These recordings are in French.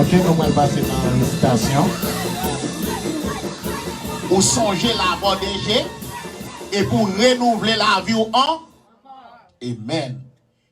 Ok, nous allons passer dans la citation. Pour songer la bonne et pour renouveler la vie en Amen.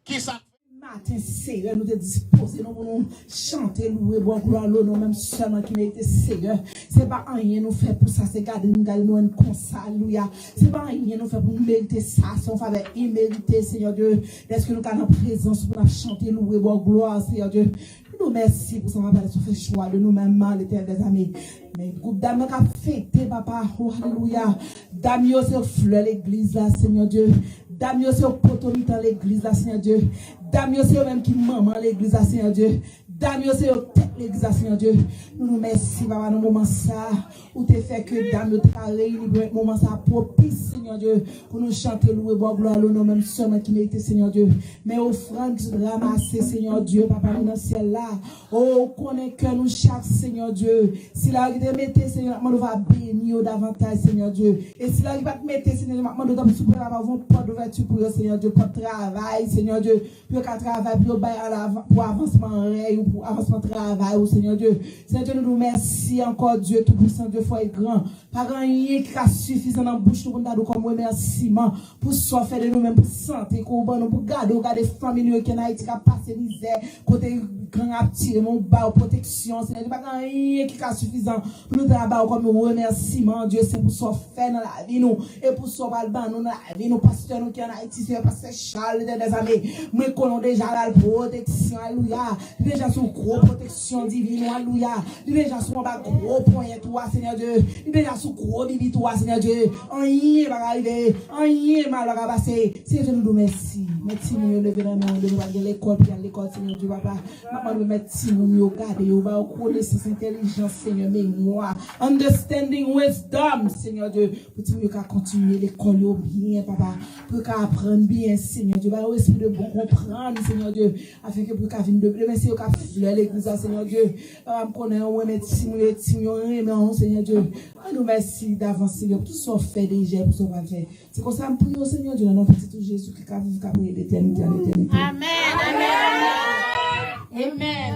Qui ça? Matin, Seigneur, nous te disposer, nous voulons chanter, louer, boire, gloire, l'honneur, même seulement qui mérite, Seigneur. C'est pas rien nous fait pour ça, c'est garder nous une console, alléluia. C'est pas rien nous fait pour nous mériter ça, c'est on fait immérité, Seigneur Dieu. Est-ce que nous avons présence pour nous chanter, louer, boire, gloire, Seigneur Dieu. Nous merci pour ça, on va fait choix de nous-mêmes, l'éternel des amis. Mais groupe d'amis qui a fêté, papa, oh, alléluia. Damio, c'est fleur l'église là, Seigneur Dieu. Damio, c'est poteau dans l'église là, Seigneur Dieu. Damio, c'est même qui maman l'église là, Seigneur Dieu. Damio, c'est tête l'église là, Seigneur Dieu. Nous nous merci, papa, dans le moment ça, où tu fait que Damio t'a réuni pour un moment ça propice, Seigneur Dieu, pour nous chanter, louer, boire, gloire, l'honneur, même seulement qui mérite, Seigneur Dieu. Mais offrande, ramasser, Seigneur Dieu, papa, nous dans le ciel là. Oh, connaît que nous chaque, Seigneur Dieu. Si la vie te mette, Seigneur, nous va bénir davantage, Seigneur Dieu. Et si la vie va te mettre, Seigneur, nous va souper avant porte d'ouverture pour Seigneur Dieu, pour travail, Seigneur Dieu, pour qu'à travail, pour avancement réel, pour avancement travail, oh Seigneur Dieu. Seigneur Dieu, nous nous remercions encore, Dieu, tout-puissant, Dieu, foi et grand. Pas rien qui a suffisant dans la bouche, nous avons comme remerciement pour faire de nous-mêmes, pour santé, pour garder famille qui en Haïti, qui a passé misère, côté grand petit, mon bas, protection, Seigneur Dieu, pas rien qui a suffisant pour nous travailler comme remerciement, Dieu, c'est pour ça faire dans la vie, nous, et pour ça, nous, dans la vie, nous, pasteurs, nous qui en Haïti, c'est pasteur Charles, des années, nous connaissons déjà la protection, alléluia, déjà sous gros protection divine, alléluia, déjà sous un gros point, toi, Seigneur Dieu, déjà sous gros bibi, toi, Seigneur Dieu, rien va arriver, rien mal va passer, Seigneur Dieu, nous merci, merci, nous, lever dans nous, de nous aller à l'école, puis à l'école, Seigneur Dieu, papa, maman, nous merci, nous, garder, nous, connaissance, intelligence, Seigneur, mémoire, understanding, wisdom, Seigneur Dieu, pour que nous continuer l'école bien, papa, pour qu'on apprenne bien, Seigneur Dieu, pour esprit de bon comprendre, Seigneur Dieu, afin que pour qu'on vienne de bleu, mais c'est qu'on fleur l'église, Seigneur Dieu, on connaît, on remet, Seigneur Dieu, nous merci d'avance, Seigneur, tout ce qu'on fait déjà, pour ce qu'on va faire. C'est comme ça, on prie au Seigneur Dieu, dans notre petit Jésus, qui a vécu pour l'éternité, à l'éternité. Amen, amen, amen.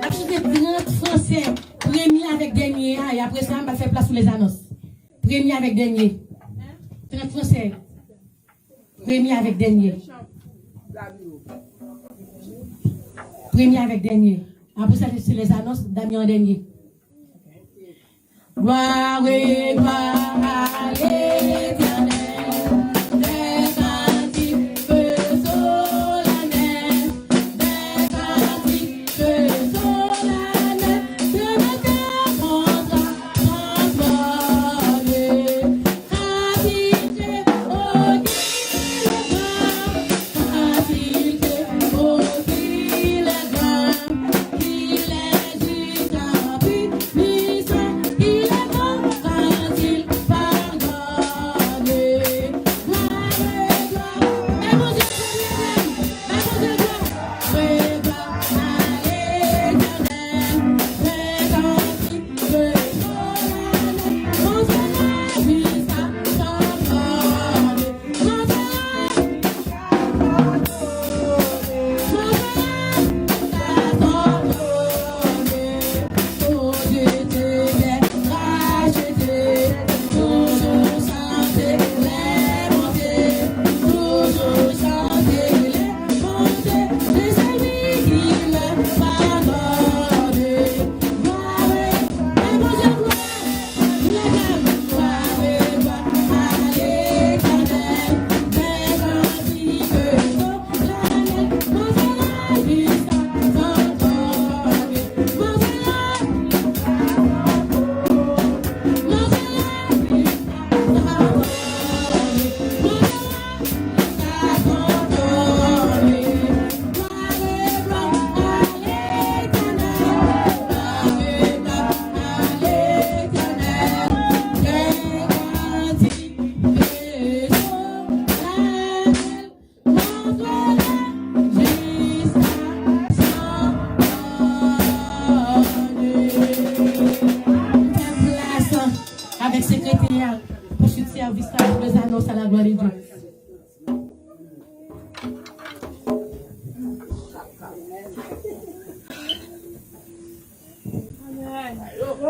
La petite 30 français, premier avec dernier, et après ça, on va faire place sur les annonces. Premier avec dernier. 30 français. Premier avec dernier. Premier avec dernier. Après ça, c'est les annonces, Damien dernier. Gloire et gloire à l'Éternel.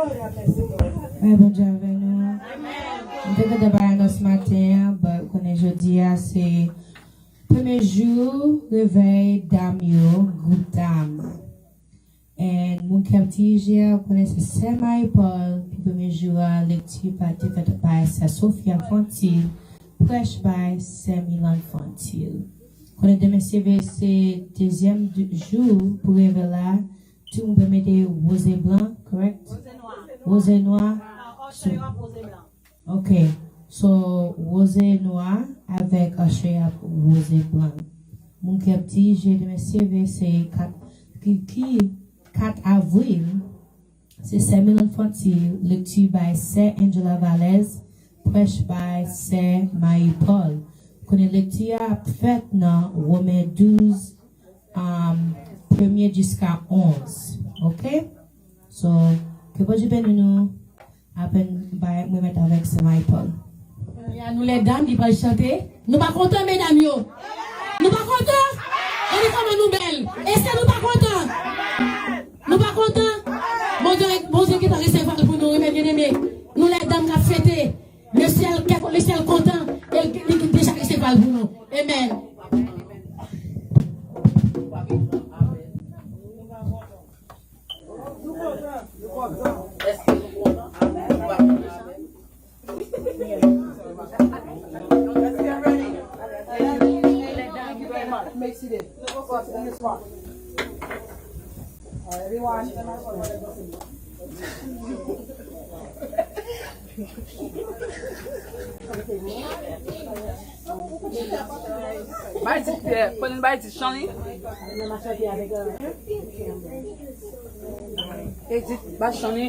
Oui, bon Dieu avec nous. On fait de débat ce matin, qu'on est jeudi, c'est premier jour, réveil d'Amio, groupe d'âme. Et mon captif, je connais c'est Marie-Paul, puis premier jour, lecture faite par Sophia Fontil, prêche par Saint-Milan Fontil. Qu'on est demain, c'est deuxième jour pour révéler, tout le monde peut mettre rosé blanc, correct? Rosé noir. Ok, so rosé noir avec un chien rosé blanc. Mon petit, j'ai de mes CV, c'est 4 avril, c'est Saint-Milan Fontil, lecture by Sir Angela Valles, prêche by Sir Marie-Paul. Qu'on est lecture faite dans Romains 12, 1er jusqu'à 11. Ok? So, que bon Dieu bénisse nous. Après, me mettre avec Sir Marie-Paul. Nous les dames qui peuvent chanter. Nous pas contents, mesdames. Nous pas contents. On est comme nous belles. Est-ce que nous pas contents? Nous pas contents. Mon Dieu qui t'a recevoir pour nous, mes bien-aimés. Nous les dames qui ont fêté. Le ciel content. Et qui déjà recevoir pour nous. Amen. Makes it in. In this spot. Everyone. Put in bite, Shani. It's by Shani.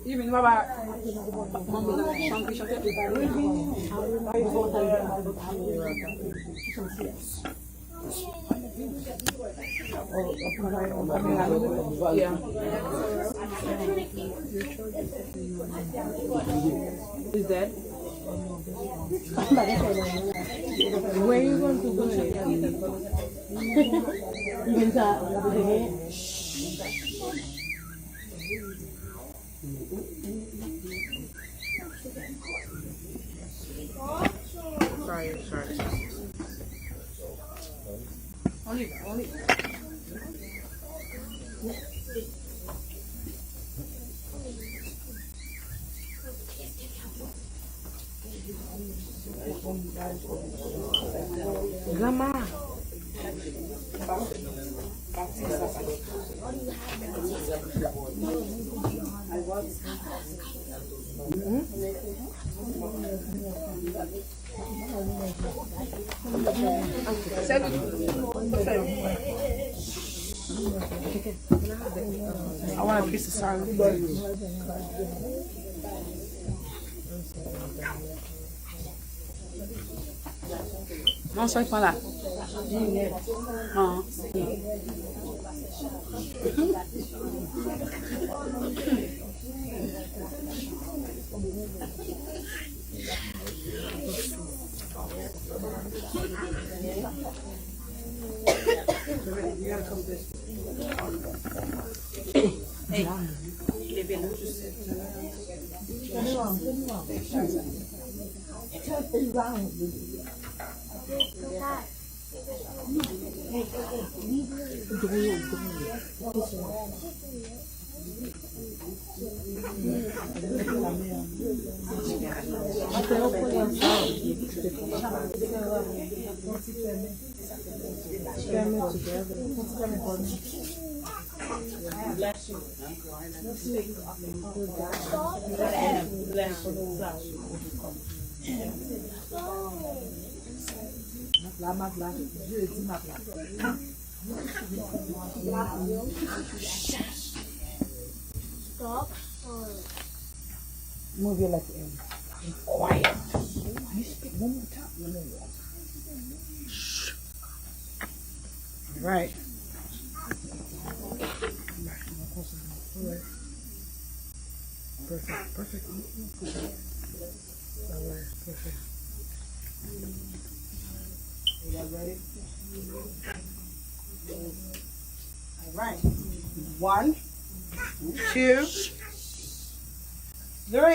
Even Baba, yeah. Is that? Where are you going to go? Sorry. Only. Grandma. I want a piece of salad. Non, sois pas là. Non. Stop. Move your left ear. Quiet. You speak one more time. Shh. Right. Perfect. All right, perfect. Right. 1, 2, 3.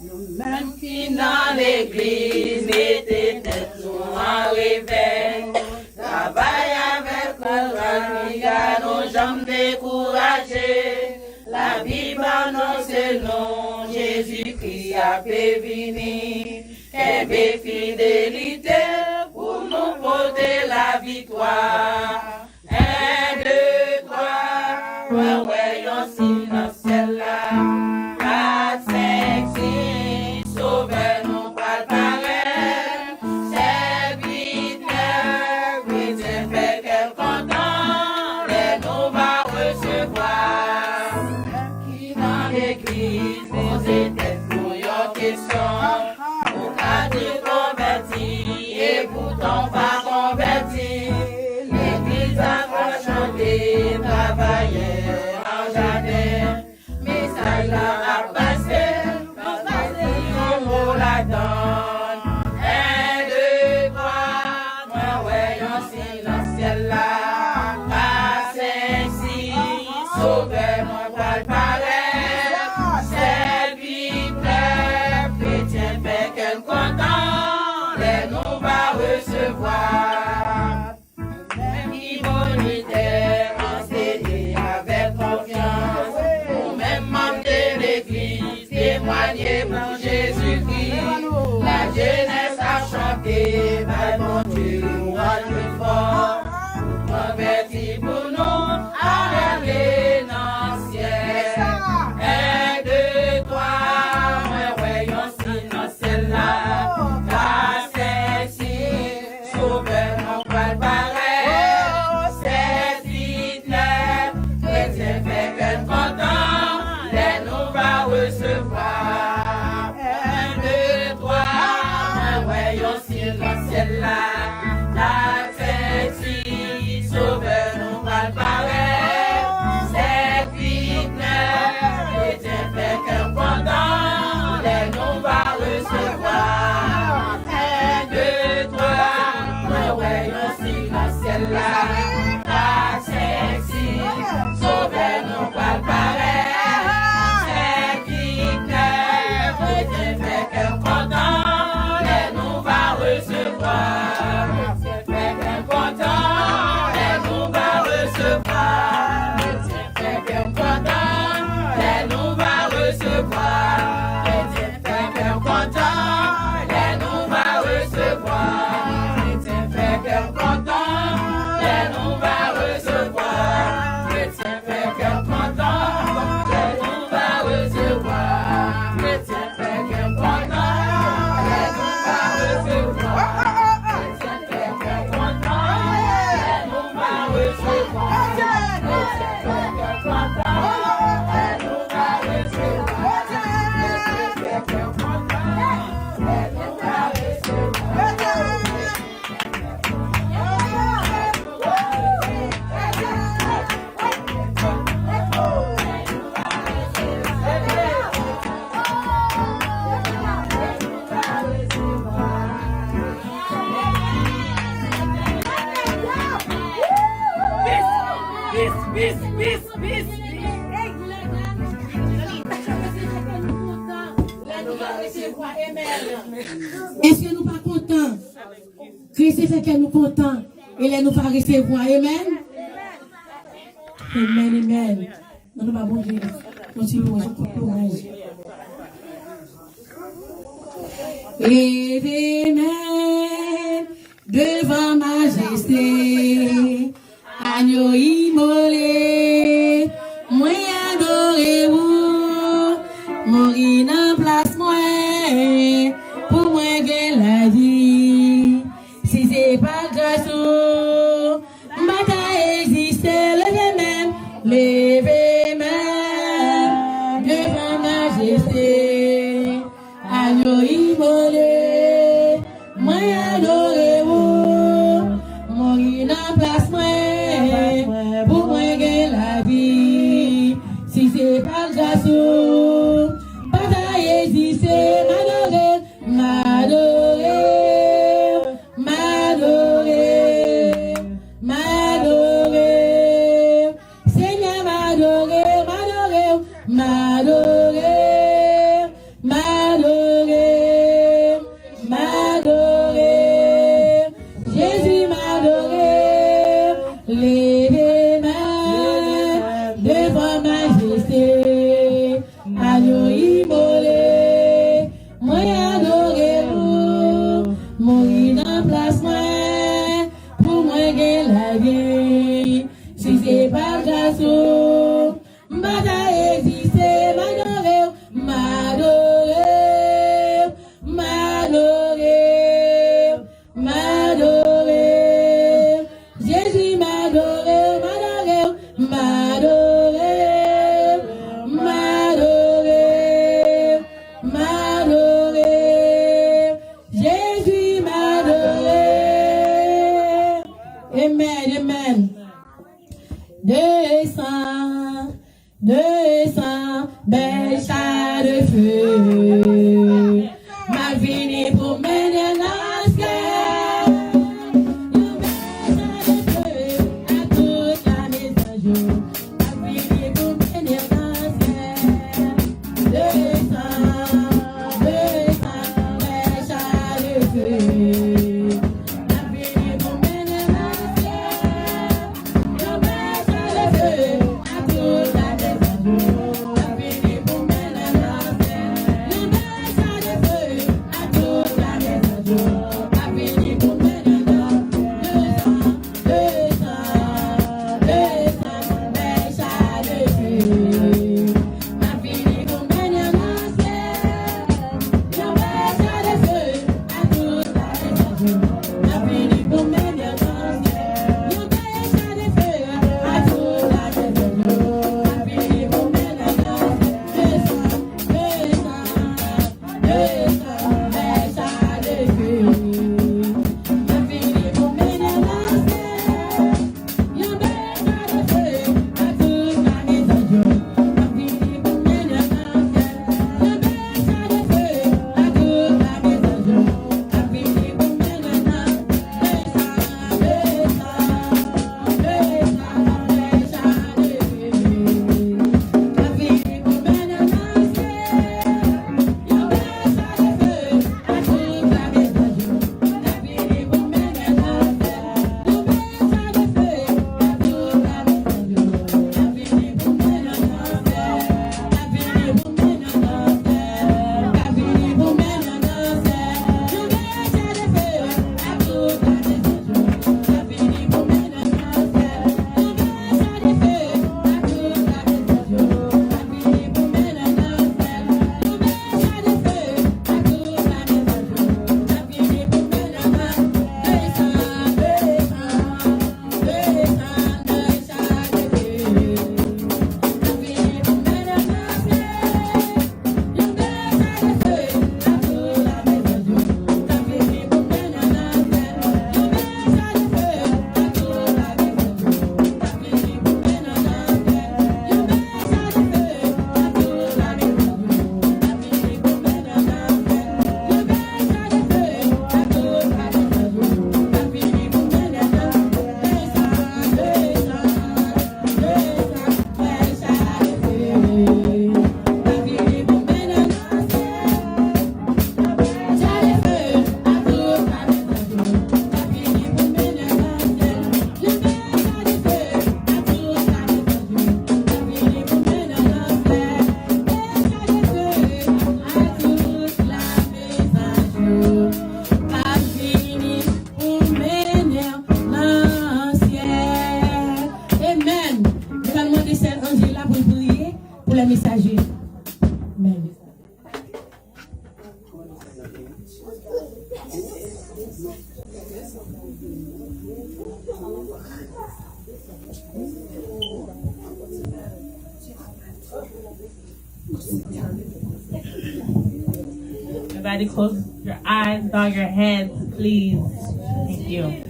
Nous-mêmes qui dans l'église, mettez tête nous en réveil. Travaille avec courage, car nos jambes découragées. La Bible annonce le nom, Jésus-Christ a prévenu. Quelle fidélité pour nous porter la victoire. 1, 2, 3, voyons si dans celle-là. 4, 5, 6, sauvez-nous par le pareil. 7, 8, 9, chrétien fait quel content, les nous va recevoir. Qui dans l'église, posez tête pour your question. Pour qu'à dire converti, et pourtant pas converti. L'église a pas chanté, travailler en jardin. Message là a passé, quand on mot la donne. 1, 2, 3, moi voyons silence ciel là. 4, 5, 6, sauvez-moi par le pareil. 7, 8, 9, chrétien fait quel content, les nous va recevoir. Qui volontaire, enseigner avec confiance. Nous-mêmes membres de l'église, témoigner pour Jésus-Christ. La jeunesse a chanté, ma bon Dieu, nous rendons fort. Convertis pour nous, aller dans le ciel. 1, 2, 3, moi voyons si dans celle-là. 4, 5, 6, sauvez-nous par le pareil. 7, 8, 9, chrétien fait quel content, les nous va recevoir. 1, 2, 3, moi voyons si dans celle-là. 4, 5, 6, sauvez-nous par le pareil. 7, 8, 9, chrétien fait quel content, les nous va recevoir. 1, 2, 3, moi voyons si dans celle-là. 4, 5, 6, sauvez-nous par le pareil. 7, 8, 9, chrétien fait quel content, les nous va recevoir. Chrétien fait quel content, les nous va recevoir. Chrétien fait quel content, les nous va recevoir. Chrétien fait quel content, les nous va recevoir. Chrétien fait quel content, les nous va recevoir. Chrétien fait quel content, les nous va recevoir. Chrétien fait quel content, les nous va recevoir. Chrétien fait quel content, les nous va recevoir. Chrétien fait quel content, les nous va recevoir. Chrétien fait quel content, les nous va recevoir. Est-ce que nous pas contents? Christ fait que nous contents. Et là nous pas recevoir. Amen. Amen, amen. Nous pas bon Dieu. Continuons à courage. Amen. Devant majesté, agneau immolé, moi adoré vous, mourir en place moi, pour moi gagner la vie. Si c'est pas grâce au bataille existe, levez même, devant majesté, agneau immolé, moi adoré vous, mourir en place moi, pour moi gagner la vie. Si c'est pas grâce au bataille existe, m'adorer, m'adorer, m'adorer. m'adorer, m'adorer, m'adorer. Jésus m'adorer, les mains devant majesté, agneau immolé, moi adorez-vous, mourir dans place moi, pour moi gagner la vie, si c'est pas grâce au, m'adorer, exister, m'adorer, m'adorer, m'adorer, m'adorer, Jésus m'adorer, m'adorer, m'adorer, m'adorer, m'adorer, Jésus m'adorer. Amen, amen. Descends, descends, belle char de feu. Ma vie n'est pour mener dans le ciel. Une belle char de feu à toute la maison jour. Ma vie n'est pour mener dans le ciel. Descends, descends, belle char de feu. Ma vie n'est pour mener dans le ciel. Une belle char de feu à toute la maison jour. Ma vie n'est pour mener dans le ciel. Une belle char de feu à toute la maison jour. Ma vie n'est pour mener dans le ciel. Descends, descends, belle char de feu. Ma vie n'est pour mener dans le ciel. Une belle char de feu à toute la maison jour. Ma vie n'est pour mener dans le ciel. Une belle char de feu à toute la maison jour. Ma vie n'est pour mener dans le ciel. Descends, descends, descends, belle char de feu. Ma vie n'est pour mener dans le ciel. Une belle char de feu à toute la maison jour. Ma vie n'est pour mener dans le ciel. Une belle char de feu à toute la maison jour. Ma vie n'est pour mener dans le ciel. Amen. Je vais demander Sœur Angela pour prier pour les messagers. Amen. Everybody close your eyes, bow your heads, please. Thank you.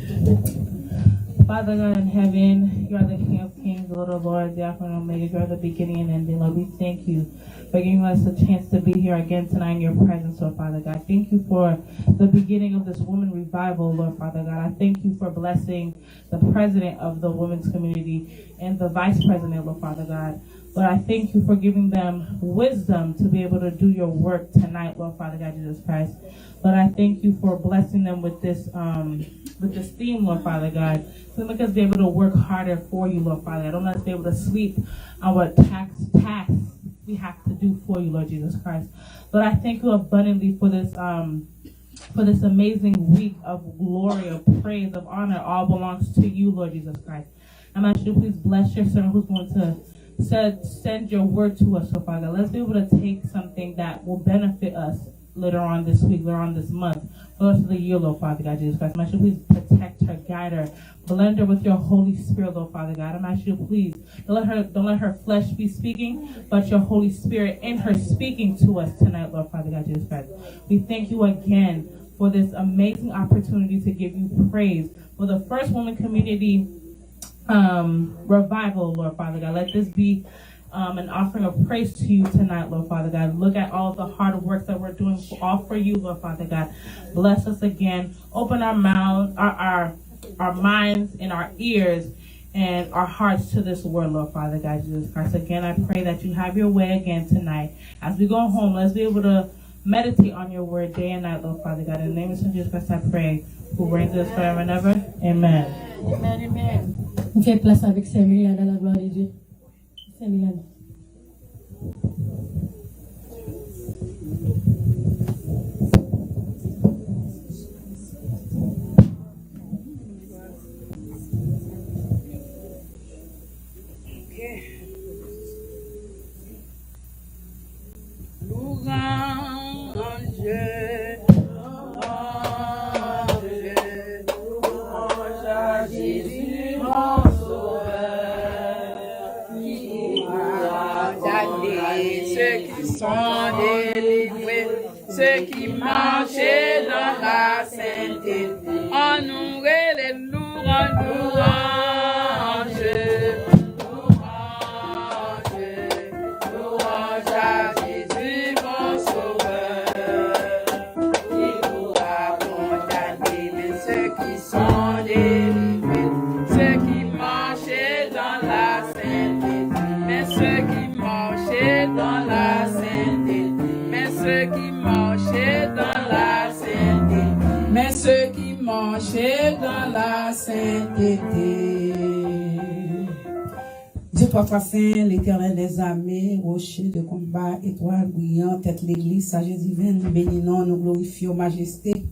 Father God in heaven, you are the King of Kings, Lord of Lords, the Alpha and Omega. You are the beginning and ending. Lord, we thank you for giving us a chance to be here again tonight in your presence, Lord Father God. Thank you for the beginning of this woman revival, Lord Father God. I thank you for blessing the president of the women's community and the vice president, Lord Father God. Lord, I thank you for giving them wisdom to be able to do your work tonight, Lord Father God Jesus Christ. Lord, I thank you for blessing them with this theme, Lord Father God, to make us be able to work harder for you, Lord Father God. Don't let us be able to sleep on what tasks we have to do for you, Lord Jesus Christ. Lord, I thank you abundantly for this amazing week of glory, of praise, of honor. All belongs to you, Lord Jesus Christ. I'm asking you to please bless your servant who's going to send your word to us, Lord Father. Let's be able to take something that will benefit us later on this week, later on this month, for the rest of the year, Lord Father God, Jesus Christ. I'm asking you to please protect her, guide her, blend her with your Holy Spirit, Lord Father God. I'm asking you, please, don't let her flesh be speaking, but your Holy Spirit in her speaking to us tonight, Lord Father God, Jesus Christ. We thank you again for this amazing opportunity to give you praise for the First Woman Community revival, Lord Father God. Let this be an offering of praise to you tonight, Lord Father God. Look at all the hard work that we're doing all for you, Lord Father God. Bless us again. Open our mouths, our minds and our ears and our hearts to this word, Lord Father God, Jesus Christ. Again, I pray that you have your way again tonight. As we go home, let's be able to meditate on your word day and night, Lord Father God. In the name of Jesus Christ, I pray, who reigns with us forever and ever. Amen. Amen, amen. On fait place avec Saint-Milan dans la gloire de Dieu. Saint-Milan. Ceux qui sont délivrés, ceux qui marchaient dans la sainteté, en nous les louanges, louange à Jésus mon sauveur, qui pourra condamner, mais ceux qui sont délivrés, ceux qui marchaient dans la sainteté, mais ceux qui marchaient dans la sainteté, mais ceux qui marchaient dans la sainteté, mais ceux qui marchaient dans la sainteté. Dieu toi saint, l'éternel des armées, rocher de combat, étoile brillante, tête l'église, sagesse divine, nous bénissons, nous glorifions majesté.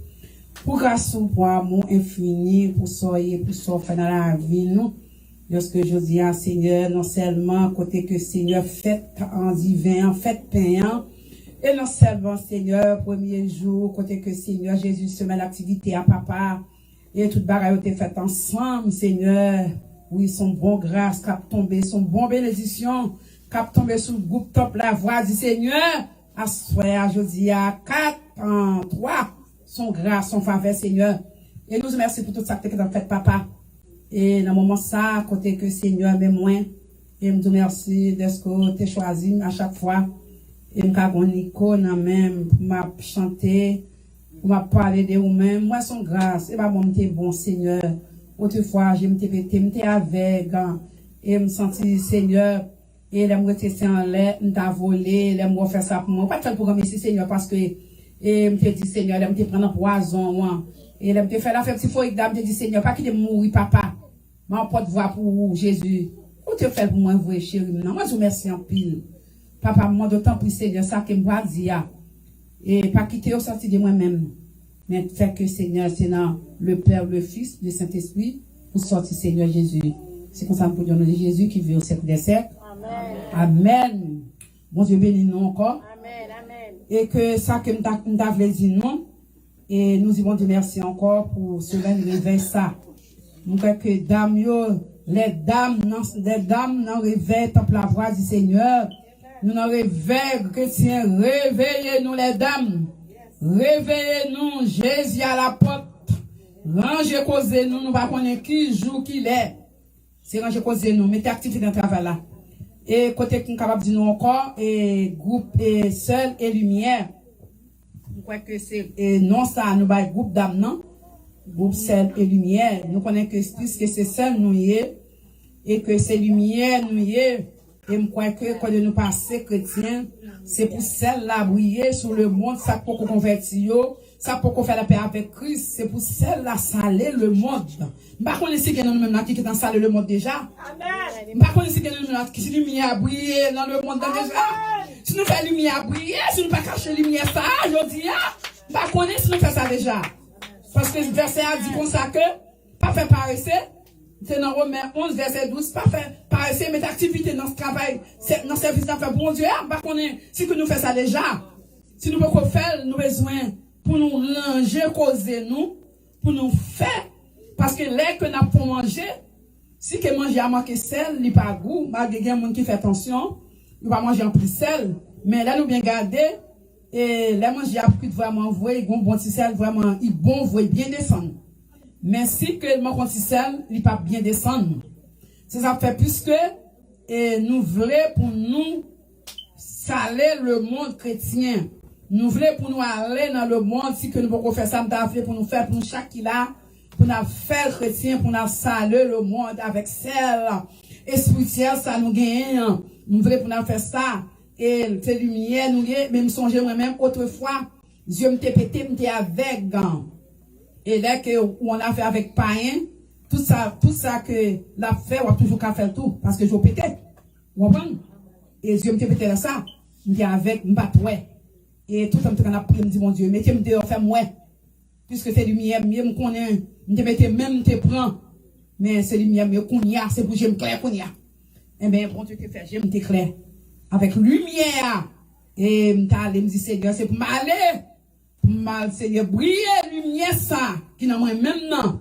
Pour grâce, pour amour infini, pour soyez, pour sortir dans la vie, nous. Lorsque je dis à Seigneur, non seulement côté que Seigneur fait en divin, fait payant, et non seulement Seigneur, premier jour, côté que Seigneur Jésus se met l'activité à papa, et toute bagaille été faite ensemble, Seigneur, oui, son bon grâce, cap tombé, son bon bénédiction, cap tombé sur le groupe top la voix du Seigneur, à soir, je dis à 4 en 3, son grâce, son faveur, Seigneur, et nous remercions pour tout ça que tu as fait, papa. Et dans le moment ça, côté que Seigneur m'aime moins, et me dis merci de ce que tu as choisi à chaque fois. Et me dis une icône même, pour m'a chanter, pour m'a parler de vous-même. Moi, son grâce, et bah, bon, m'était bon, Seigneur. Autrefois, je m'étais pété, m'étais avec, et me senti, Seigneur, et là, me retester en l'air, m't'a volé, là, me faire ça pour moi. Pas de faire le programme ici, Seigneur, parce que, et m'te dit, Seigneur, là, m'te prendre un poison, moi. Et là, m'te fait la fête, si faut, m'te dit, Seigneur, pas qu'il est mourir, papa. Ma porte voix pour Jésus. Où te fait pour moi, vous, chérie? Non, moi, je vous remercie en pile. Papa, moi, d'autant plus, Seigneur, ça que moi, dire. Et pas quitter au sorti de moi-même. Mais fait que, Seigneur, c'est dans le Père, le Fils, le Saint-Esprit, pour sortir, Seigneur Jésus. C'est comme ça pour dire, de Jésus qui vit au siècle des siècles. Amen. Amen. Bon Dieu bénis nous encore. Amen, amen. Et que ça que nous avons dit, non. Et nous y bon Dieu merci encore pour cela, nous réveille ça. Nous croyons que les dames n'en réveillent tant la voix du Seigneur. Nous n'en réveillons, chrétiens, réveillez-nous les dames. Réveillez-nous, Jésus à la porte. Rangez causez nous, nous ne connaissons pas qui jour qu'il est. C'est rangez causez nous, mettez activité dans le travail là. Et côté qu'on est capable de dire nous encore, et groupe et seul et lumière. Nous croyons que c'est, et non ça, nous avons groupe dames, non? Groupe sel et lumière, nous connaissons que puisque c'est seul nous y est, et que c'est lumière nous y est, Et je crois que quand nous passons chrétiens, c'est pour celle-là briller sur le monde, ça pour qu'on convertit, ça pour qu'on fait la paix avec Christ, c'est pour celle-là saler le monde. Par contre, si nous même qui est dans saler le monde déjà. Par contre, si nous même qui lumière briller dans le monde déjà. Si nous faisons lumière briller, si nous pas cacher lumière ça, je dis par contre, si nous faisons ça déjà. Parce que le verset a dit comme ça que pas faire paraître. C'est dans Romains 11, verset 12, pas faire paraître, mettre activité dans ce travail, dans le service d'affaires pour Dieu. Par contre, si nous faisons ça déjà, si nous pouvons faire, nous avons besoin pour nous langer, causer nous, pour nous faire, parce que l'air que nous pouvons manger, si que manger à manquer sel, il n'y a pas goût, malgré qu'il y a des gens qui font attention, il va manger en plus sel, mais là nous bien garder, et là manger à plus vraiment vrai, bon petit sel, vraiment, il bon, vrai, bien descendre. Mais si que mon petit sel, il pas bien descendre. C'est ça fait puisque, et nous voulons pour nous saler le monde chrétien. Nous voulons pour nous aller dans le monde, si que nous pouvons faire ça, nous avons fait pour nous faire, pour nous chaque là, pour nous faire chrétien, pour nous saler le monde avec sel, spirituel, ça nous gagne. Nous voulons pour nous faire ça. Et c'est lumière, nous gagne, même songer moi-même, autrefois, Dieu me pété, me avec, et là que, on a fait avec païen, tout ça que l'a fait, on a toujours qu'à faire tout, parce que je pété. Vous comprenez? Et Dieu me pété là ça, me avec, me bat ouais. Et tout le temps, on a prié, me dit, mon Dieu, mettez-moi dehors, fais-moi. Puisque c'est lumière, mieux me connaît, me mettez même, te prend. Mais c'est lumière, mieux qu'on y a, c'est pour que je me claire qu'on y a. Eh bien, bon Dieu, que fait, je me clair. Avec lumière. Et me t'allez, me dit, Seigneur, c'est pour m'aller. Pour m'aller, Seigneur, briller, lumière, ça, qui n'a moins même non.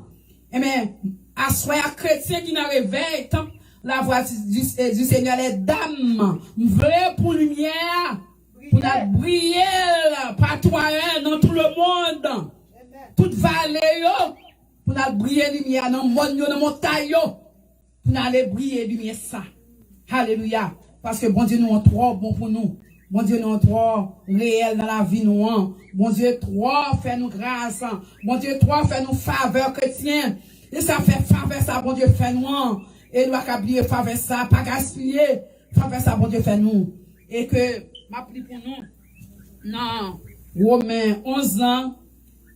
Eh bien, assoyez chrétien qui n'a réveillé, tant la voix du Seigneur, les dames, vrai pour lumière. Pour la briller, partout dans tout le monde. Toute vallée, pour la briller lumière dans le monde, dans la montagne, pour aller briller lumière ça. Alléluia. Parce que bon Dieu nous est trop bon pour nous. Bon Dieu nous est trop réel dans la vie nous. Bon Dieu trop fait nous grâce. Bon Dieu trop fait nous faveur chrétien. Et ça fait faveur ça, bon Dieu fait nous. Et nous accabler faveur ça, pas gaspiller. Faveur ça, bon Dieu fait nous. Et que m'a pris pour nous. Non. Romains 11 ans.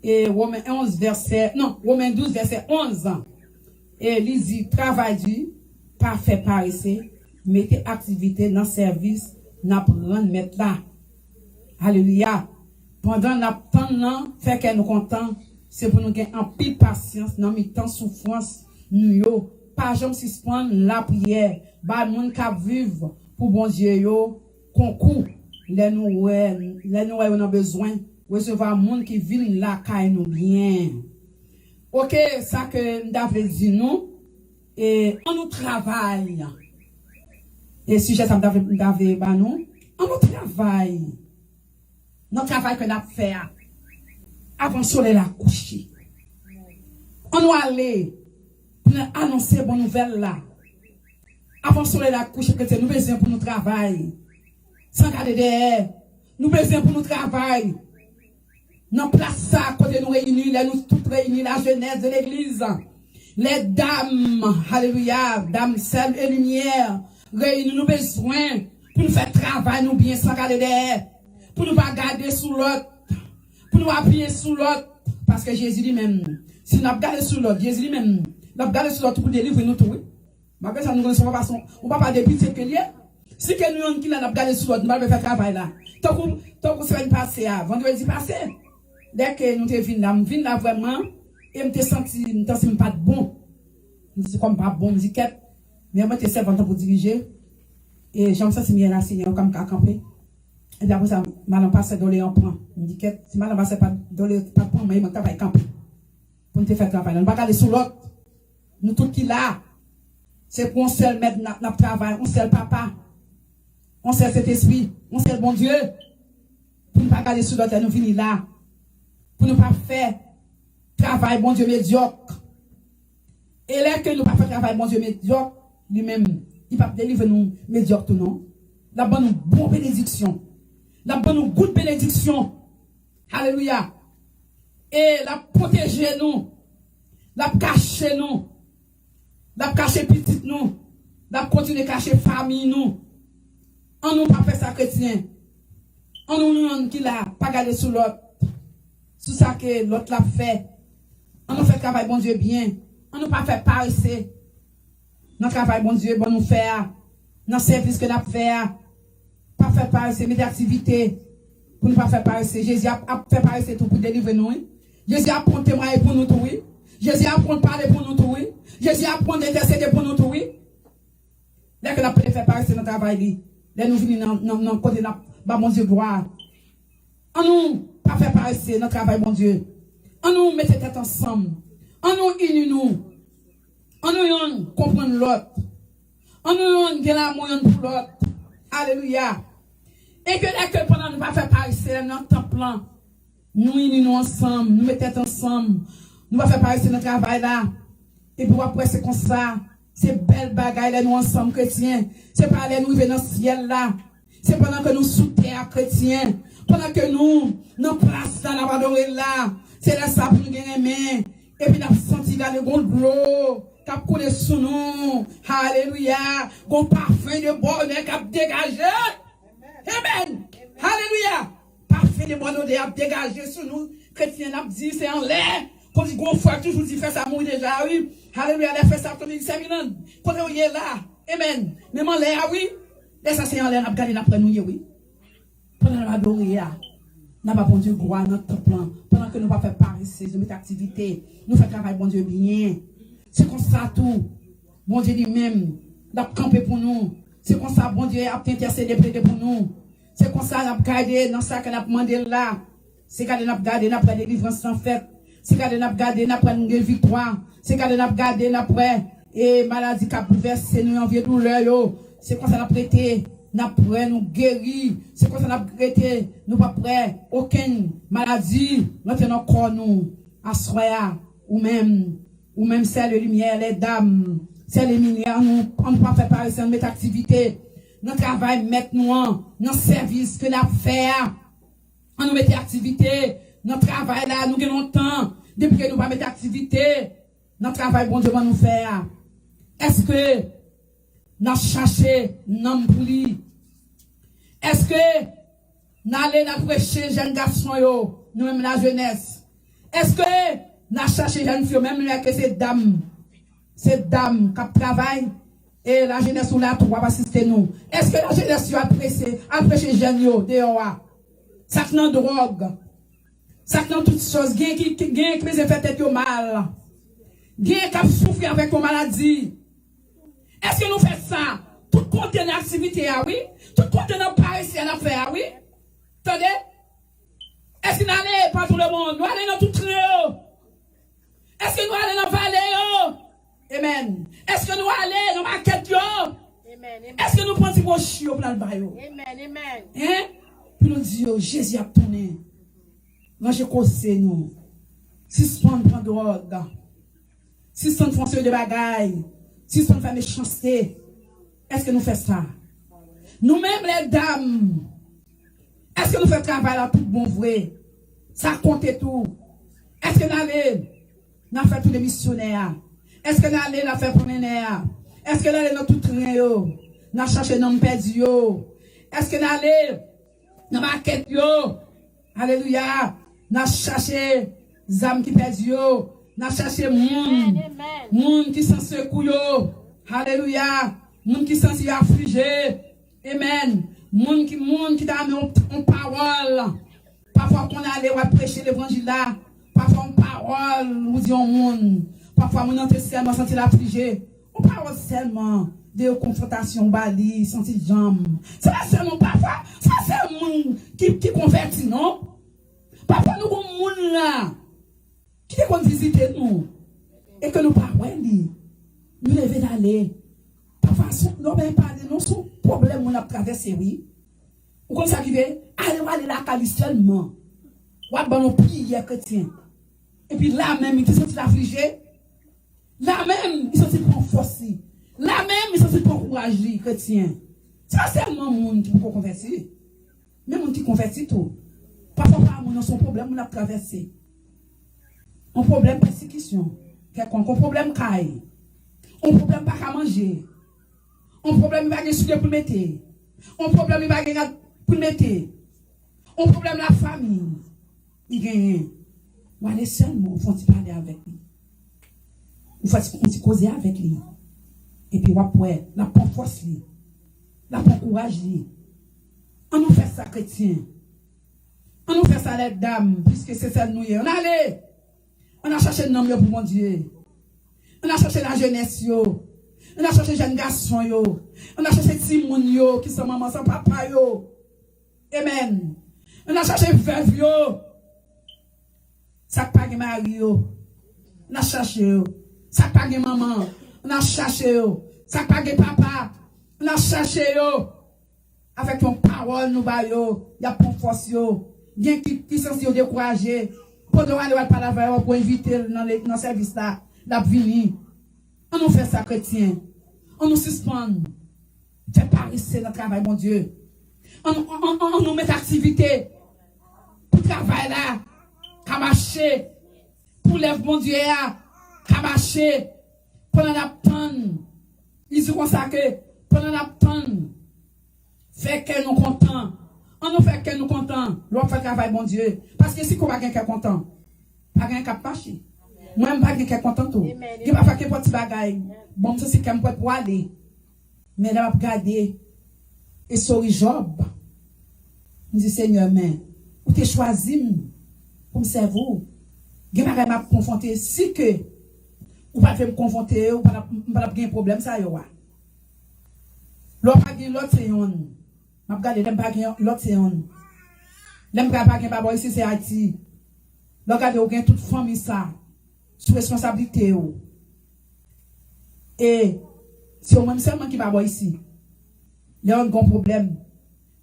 Et Romains 11 verset, non, Romains 12 verset 11 ans. Et il dit, travail dur, pas fait paresser, mettez activité dans le service, n'a prendre mettre là. Alléluia. Pendant la temps, fait que nous contents, c'est pour nous gagner en pile patience, dans le temps souffrance, nous yo, pas jamais suspendre la prière, bah, moun ka vivre pour bon Dieu yo, concours, les nous on a besoin, recevoir monde qui vit là, caille nous bien. Ok, ça que nous avons dit nous, et on nous travaille. Et sujet ça nous avons nous, on nous travaille. Notre travail que nous avons fait, avant le soleil la coucher. On nous aller pour nous annoncer bonne nouvelle là. Avant le soleil la coucher, que nous besoin pour nous travailler. Sans garder derrière, nous besoin pour nous travailler. Dans place ça, côté nous réunis, nous toutes réunis, la jeunesse de l'église. Les dames, alléluia, dames, sel et lumière, réunis nous besoin pour nous faire travail, nous bien sans garder derrière. Pour nous pas garder sous l'autre. Pour nous appuyer sous l'autre. Parce que Jésus lui-même, si nous regardons sous l'autre, Jésus lui-même, nous regardons sous l'autre pour délivrer nous tout. Malgré ça, nous ne sommes pas façon, on ne va pas dépiter que lié. Si que nous, qui n'a regardé sous l'autre, nous allons faire travail là. Tant que semaine passée, vendredi passé, dès que nous te vînes là vraiment, et me te senti, me senti pas bon. Me dit comme pas bon, me dit qu'est, mais moi te servant pour diriger. Et j'aime ça si bien là, Seigneur, comme qu'à camper. Et puis après ça, madame passe dans les emprunts. Me dit qu'est, si madame passe pas dans les emprunts, mais il m'a pas camper. Pour nous te faire travail. Nous ne pas regarder sous l'autre. Nous tout qui là, c'est pour on seul mettre notre travail, on seul papa. On sait cet esprit, on sait le bon Dieu. Pour ne pas garder sous l'autre, nous venir là. Pour ne pas faire travail, bon Dieu, médiocre. Et là que nous ne pas faire travail, bon Dieu, médiocre, lui-même, il va délivrer nous médiocre tout non. La bonne bonne bénédiction. La bonne good bénédiction. Alléluia. Et la protéger nous. La cacher nous. La cacher petite nous. La continuer à cacher famille nous. On nous pas fait ça chrétien. On nous qui l'a pas gardé sous l'autre. Sous ça que l'autre l'a fait. On nous fait travail bon Dieu bien. On nous pas fait paresser. Notre travail bon Dieu bon nous faire. Dans service que nous fait. Pas faire paresser mes activités. Pour ne pas faire paresser. Jésus a fait paresser tout pour délivrer nous. Jésus a prendre témoigner pour nous tout. Jésus a prendre parler pour nous tout. Jésus a prendre intercéder pour nous tout. Dès que nous avons fait paresser notre travail. Dès nous venons dans le côté de mon Dieu gloire. On nous pas faire paresser notre travail bon Dieu. On nous mette tête ensemble. On nous unit nous. On nous comprendre l'autre. On nous donne l'amour pour l'autre. Alléluia. Et que pendant nous pas faire paresser notre temple, nous unissons ensemble, nous mettons ensemble, nous va faire paresser notre travail là. Et puis après c'est comme ça, c'est belle bagaille là nous ensemble chrétiens. C'est pas aller nous vivre dans le ciel là. C'est pendant que nous sous terre chrétiens, pendant que nous place dans la adorer là. C'est là ça pour nous gagner main. Et puis nous senti là le bon l'eau qui a coulé sous nous. Alléluia. Bon parfum de bonheur qui a dégagé. Amen. Alléluia. Parfait de bonheur qui a dégagé sur nous. Chrétiens a dit c'est en l'air. Quand il go fois toujours dit fait ça mourir déjà oui. Alléluia. Elle fait ça comme il s'est mis là. Quand on est là. Amen. Même en l'air oui. Et ça c'est en l'air n'a pas gardé après nous oui. Pendant l'adorer n'a pas bon Dieu gloire notre plan. Pendant que nous pas faire paresser de notre activité, nous faire travail bon Dieu bien. C'est comme ça tout. Bon Dieu lui-même n'a campé pour nous. C'est comme ça bon Dieu a intercédé pour nous. C'est comme ça n'a gardé dans ça qu'on a demandé là. C'est quand n'a gardé n'a pas délivrance en fait. C'est quand n'a gardé n'a pas une victoire. C'est quand n'a gardé n'a pas et maladie qui a bouleversé nous envie douleur yo. C'est comme ça n'a prêté n'a prêt nous guérir. C'est comme ça n'a prêté nous pas prêt aucune maladie dans notre corps nous assoya ou même celle de lumière les dames celle les lumières nous on ne pas faire pareil c'est notre activité notre travail mettre nous en service que la faire on nous mettre activité notre travail là nous gagnons temps depuis que nous pas mettre activité notre travail bon Dieu va nous faire. Est-ce que nous cherché nom pour lui? Est-ce que nous allons prêcher jeunes garçons yo, nous même la jeunesse? Est-ce que nous cherché jeunes filles même que ces dames qui travaillent et la jeunesse ou là tout va assister nous? Est-ce que la jeunesse a prêché jeunes yo dehors? Ça que non drogue, ça que non toutes choses, qui fait tête yo mal, qui souffre avec une maladie. Est-ce que nous faisons ça? Tout contenant activité, oui? Tout contenant paresse à faire, oui? Attendez? Est-ce que nous allons pas tout le monde? Nous allons dans tout trio? Est-ce que nous allons dans la vallée? Amen. Est-ce que nous allons dans la maquette? Amen. Est-ce que nous prenons vos chiots pour le bail? Amen. Hein? Puis nous disons, Jésus a tourné. Moi, je conseille nous. Si on prend drogue, si on fait de bagaille, si on fait méchanceté, est-ce que nous faisons ça? Nous-mêmes, les dames, est-ce que nous faisons travail là tout bon vrai? Ça compte tout. Est-ce que nous allons faire tous les missionnaires? Est-ce que nous allons faire promenaires? Est-ce que nous allons dans tout train? Nous allons chercher nos perdus? Est-ce que nous allons dans la maquette? Alléluia. Nous allons chercher les âmes qui perdent? Nous allons chercher les gens qui sont secoués? Alléluia. Moun qui sont affligés. Amen. Moun qui t'a mis en parole. Parfois qu'on allait prêcher l'évangile là. Parfois en parole, nous disons moun. Parfois moun entre seulement sentir affligé. On parle seulement de confrontation bali, sentir jambe. C'est pas seulement parfois, c'est pas seulement moun qui convertit, non? Parfois nous avons moun là qui te visiter nous. Et que nous parlons, nous devons aller. Parfois, nous n'avons pas de nous, son problème, on a traversé, oui. Ou comme ça qui veut, aller la cali seulement. Ou à nos prières chrétiens. Et puis là même, ils sont affligés. Là même, ils sont renforcés. Là même, ils sont encouragés, chrétiens. C'est pas seulement le monde qui peut convertir. Mais le monde qui convertit tout. Parfois, pas son problème, on a traversé. Un problème de persécution. Un problème caille. Un problème pas à manger. Un problème pas de souliers pour mettre. Un problème, il va gagner pour mettre. Un problème, la famille. Il gagne. Ou aller seulement, il faut parler avec lui. Il faut causer avec lui. Et puis, ouais, la prend force lui. La prend courage lui. On nous fait ça, chrétien. On nous fait ça, les dames, puisque c'est ça nous. On allait. On a cherché le nom pour mon Dieu. On a cherché la jeunesse, yo. On a cherché les jeunes garçons, yo. On a cherché les Timoun, yo, qui sont maman sans papa, yo. Amen. On a cherché les veuves, yo. Ça pas de mari, yo. On a cherché, yo. Ça pas de maman. On a cherché, yo. Ça pas de papa. On a cherché, yo. Avec ton parole, nous, ba, yo. Y a pour force, yo. Bien qui sont si découragés. Pour nous aller par la veille, pour inviter dans le service là. La venir. On nous fait ça, chrétien. On nous suspend. Fait parisser notre travail, mon Dieu. On nous met activité. Pour travail là. Qu'à marcher. Pour lève, mon Dieu, qu'à marcher. Pour nous attendre. Ils se consacrent. Pour nous attendre. Fait que nous contents. On nous fait que nous contents. L'on fait travail, mon Dieu. Parce que si qu'on va quelqu'un content, pas quelqu'un qui marché. Moi-même, pas quelqu'un content tout. Il va faire quelqu'un petit bagaille. Bon, ça c'est quand même pour aller. Mais là, on va regarder. Et sur Job, on dit Seigneur, mais, vous t'es choisi pour me servir. Il va m'a confronter. Si que, vous ne pouvez pas me confronter, vous ne pouvez pas avoir un problème, ça y est. L'autre, c'est un. Je regarde, je pas l'autre c'est on. Je regarde pas ici c'est Haïti. Je regarde aucun toute famille ça. Sous responsabilité. Et c'est au même seulement qui va ici. Il y a un grand problème.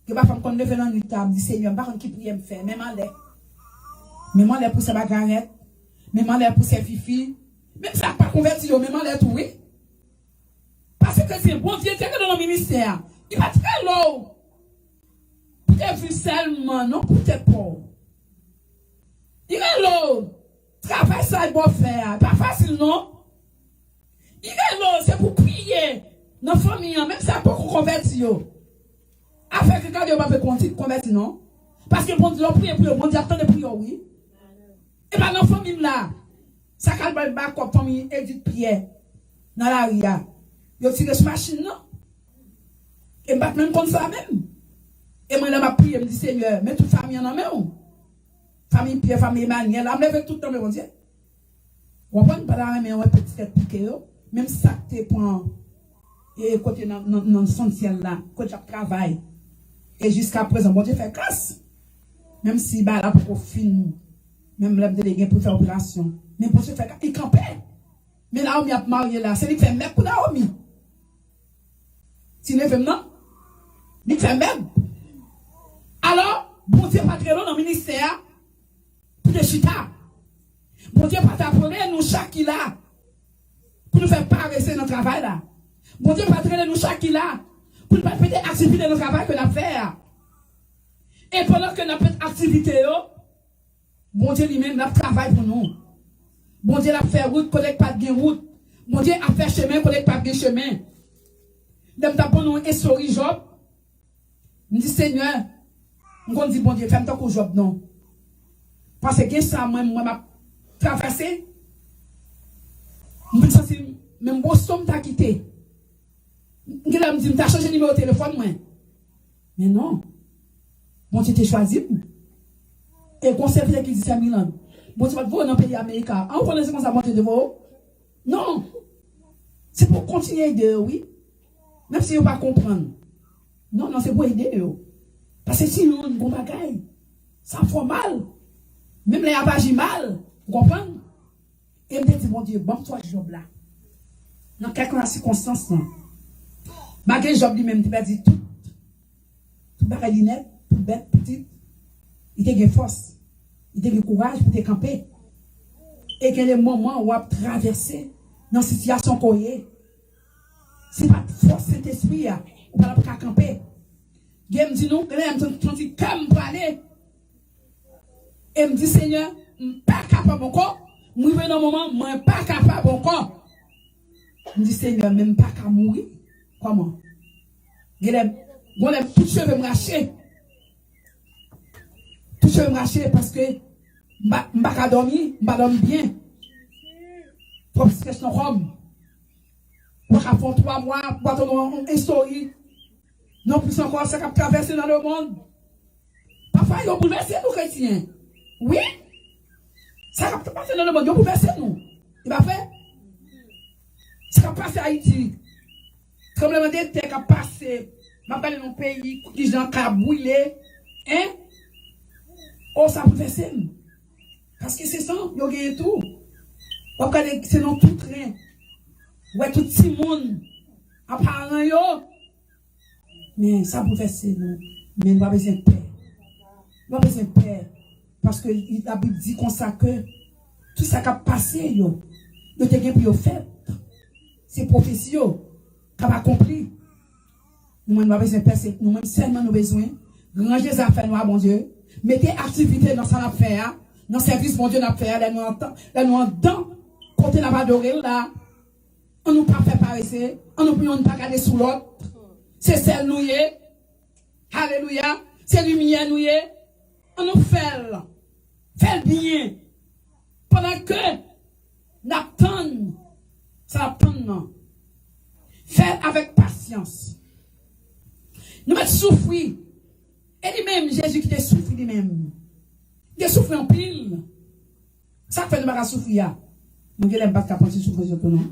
Que pas femme qu'on lever dans une table, dit Seigneur, pas qui prie me faire, même en l'air. Même en l'air pour sa bagarrette, même en l'air pour ses fifi, même ça pas converti, même en l'air tout oui. Parce que c'est bon Dieu qui est dans le ministère. Il va très lourd. Peut-être vu seulement, non, peut-être pas. Il est là. Travail ça, il va faire. Pas facile, non? Il est là, c'est pour prier. Dans la famille, même ça, pour qu'on convertisse. Afin que quand il va faire convertir, non? Parce que bon Dieu, prie pour eux, bon Dieu, attendez pour eux, oui. Et bien, dans la famille, là, ça calme le bac comme famille, Edith Pierre, dans la ria. Il a tiré sur machine, non? Et bien, même comme ça, même. Et moi, là, je prie, je me dis, Seigneur, mets toute famille en main. Famille Pierre, famille Emmanuel, je me lève tout le temps, mon Dieu. On va pas la main, on va petit piquer, même ça, tu prends, et côté dans le ciel là, côté de travail. Et jusqu'à présent, mon Dieu fait grâce. Même si, bah, là, pour fin, même là, délégué pour faire opération. Mais pour se faire, il campait. Mais là, on a marié là, c'est lui qui fait même pour Naomi. Si ne fait non, il fait même. Alors, bon Dieu pas très long dans le ministère pour les chita. Bon Dieu pas t'appeler nous chaque là pour nous faire paraître notre travail là. Bon Dieu pas très nous chaque là pour nous faire des activités de notre travail que nous faire. Et pendant que nous faisons activité, bon Dieu lui-même nous travaille pour nous. Bon Dieu a fait route, collecte pas de route. Bon Dieu a fait chemin, collecte pas de chemin. Nous avons nous et Job. Nous dit Seigneur, on dit bon Dieu, fais-moi tant que Job non. Parce que ça, moi, m'a traversé. Même bon somme t'a quitté. Je me dis, t'as changé de numéro de téléphone, moi. Mais non. Bon Dieu t'a choisi. Et conservé qui dit ça, Milan. Bon Dieu va vous dans le pays américain. On connaît comment ça monte de vous? Non. C'est pour continuer de, oui. Même si vous ne pas comprendre. Non, non, c'est pour aider eux. Parce que sinon, on ne va pas ça fait mal. Même les abages mal. Vous comprenez? Et me dit, mon Dieu, bon, toi, Job là. Dans quelques circonstances, malgré Job lui-même, tu vas dire tout. Tout bagaille net, tout bête, petit. Il a des force. Il a du courage pour te camper. Et que les moments où on a traversé dans une situation qu'on est, c'est pas force cet esprit, on ne peut pas camper. Il me dit non, il me dit comme pour aller. Et me dit Seigneur, je ne suis pas capable encore. Je suis dans un moment, je ne suis pas capable encore. Je me dit Seigneur, même pas qu'à mourir. Comment? Il Bon, tout cheveux me racher. Tout cheveux me racher parce que m'baka dormi, m'ba dormi bien. Trop stress non homme. Pour faire 3 mois, pour ton histoire. Non plus encore, ça qui a traversé dans le monde. Parfois, ils ont bouleversé nous, chrétiens. Oui? Ça qui a traversé dans le monde, ils ont bouleversé nous. Il va faire? Ça qui a passé à Haïti. Tremblement de terre qui a passé. Je vais dans le pays, les gens qui ont brûlé. Hein? Oh, ça a bouleversé nous. Parce que c'est ça, ils ont gagné tout. C'est dans tout train. Ouais, tout le monde. Apparemment, yo. Mais ça a bouleversé nous. Mais nous avons besoin de paix. Nous avons besoin de paix. Parce que la Bible dit comme ça que tout ça qui a passé, yo, nous avons pour fait. C'est prophétie, yo, qui a accompli. Nous avons besoin de paix. Nous avons seulement besoin. Ranger les affaires, nous, bon Dieu. Mettez activité dans ça affaire. Dans le service, mon Dieu, nous fait. Là, nous entend. Côté la va dorer, là. On nous pas fait paraître. On nous ne pas garder sous l'autre. C'est celle nous y est. Alléluia. C'est lumière nous y est. On nous fait bien. Pendant que n'attend, ça attend. Fait avec patience. Nous mettons souffrir. Et lui-même, Jésus qui t'a souffert lui-même. Il a souffert en pile. Ça fait nous pas souffrir. Nous ne pouvons pas penser souffrir sur non.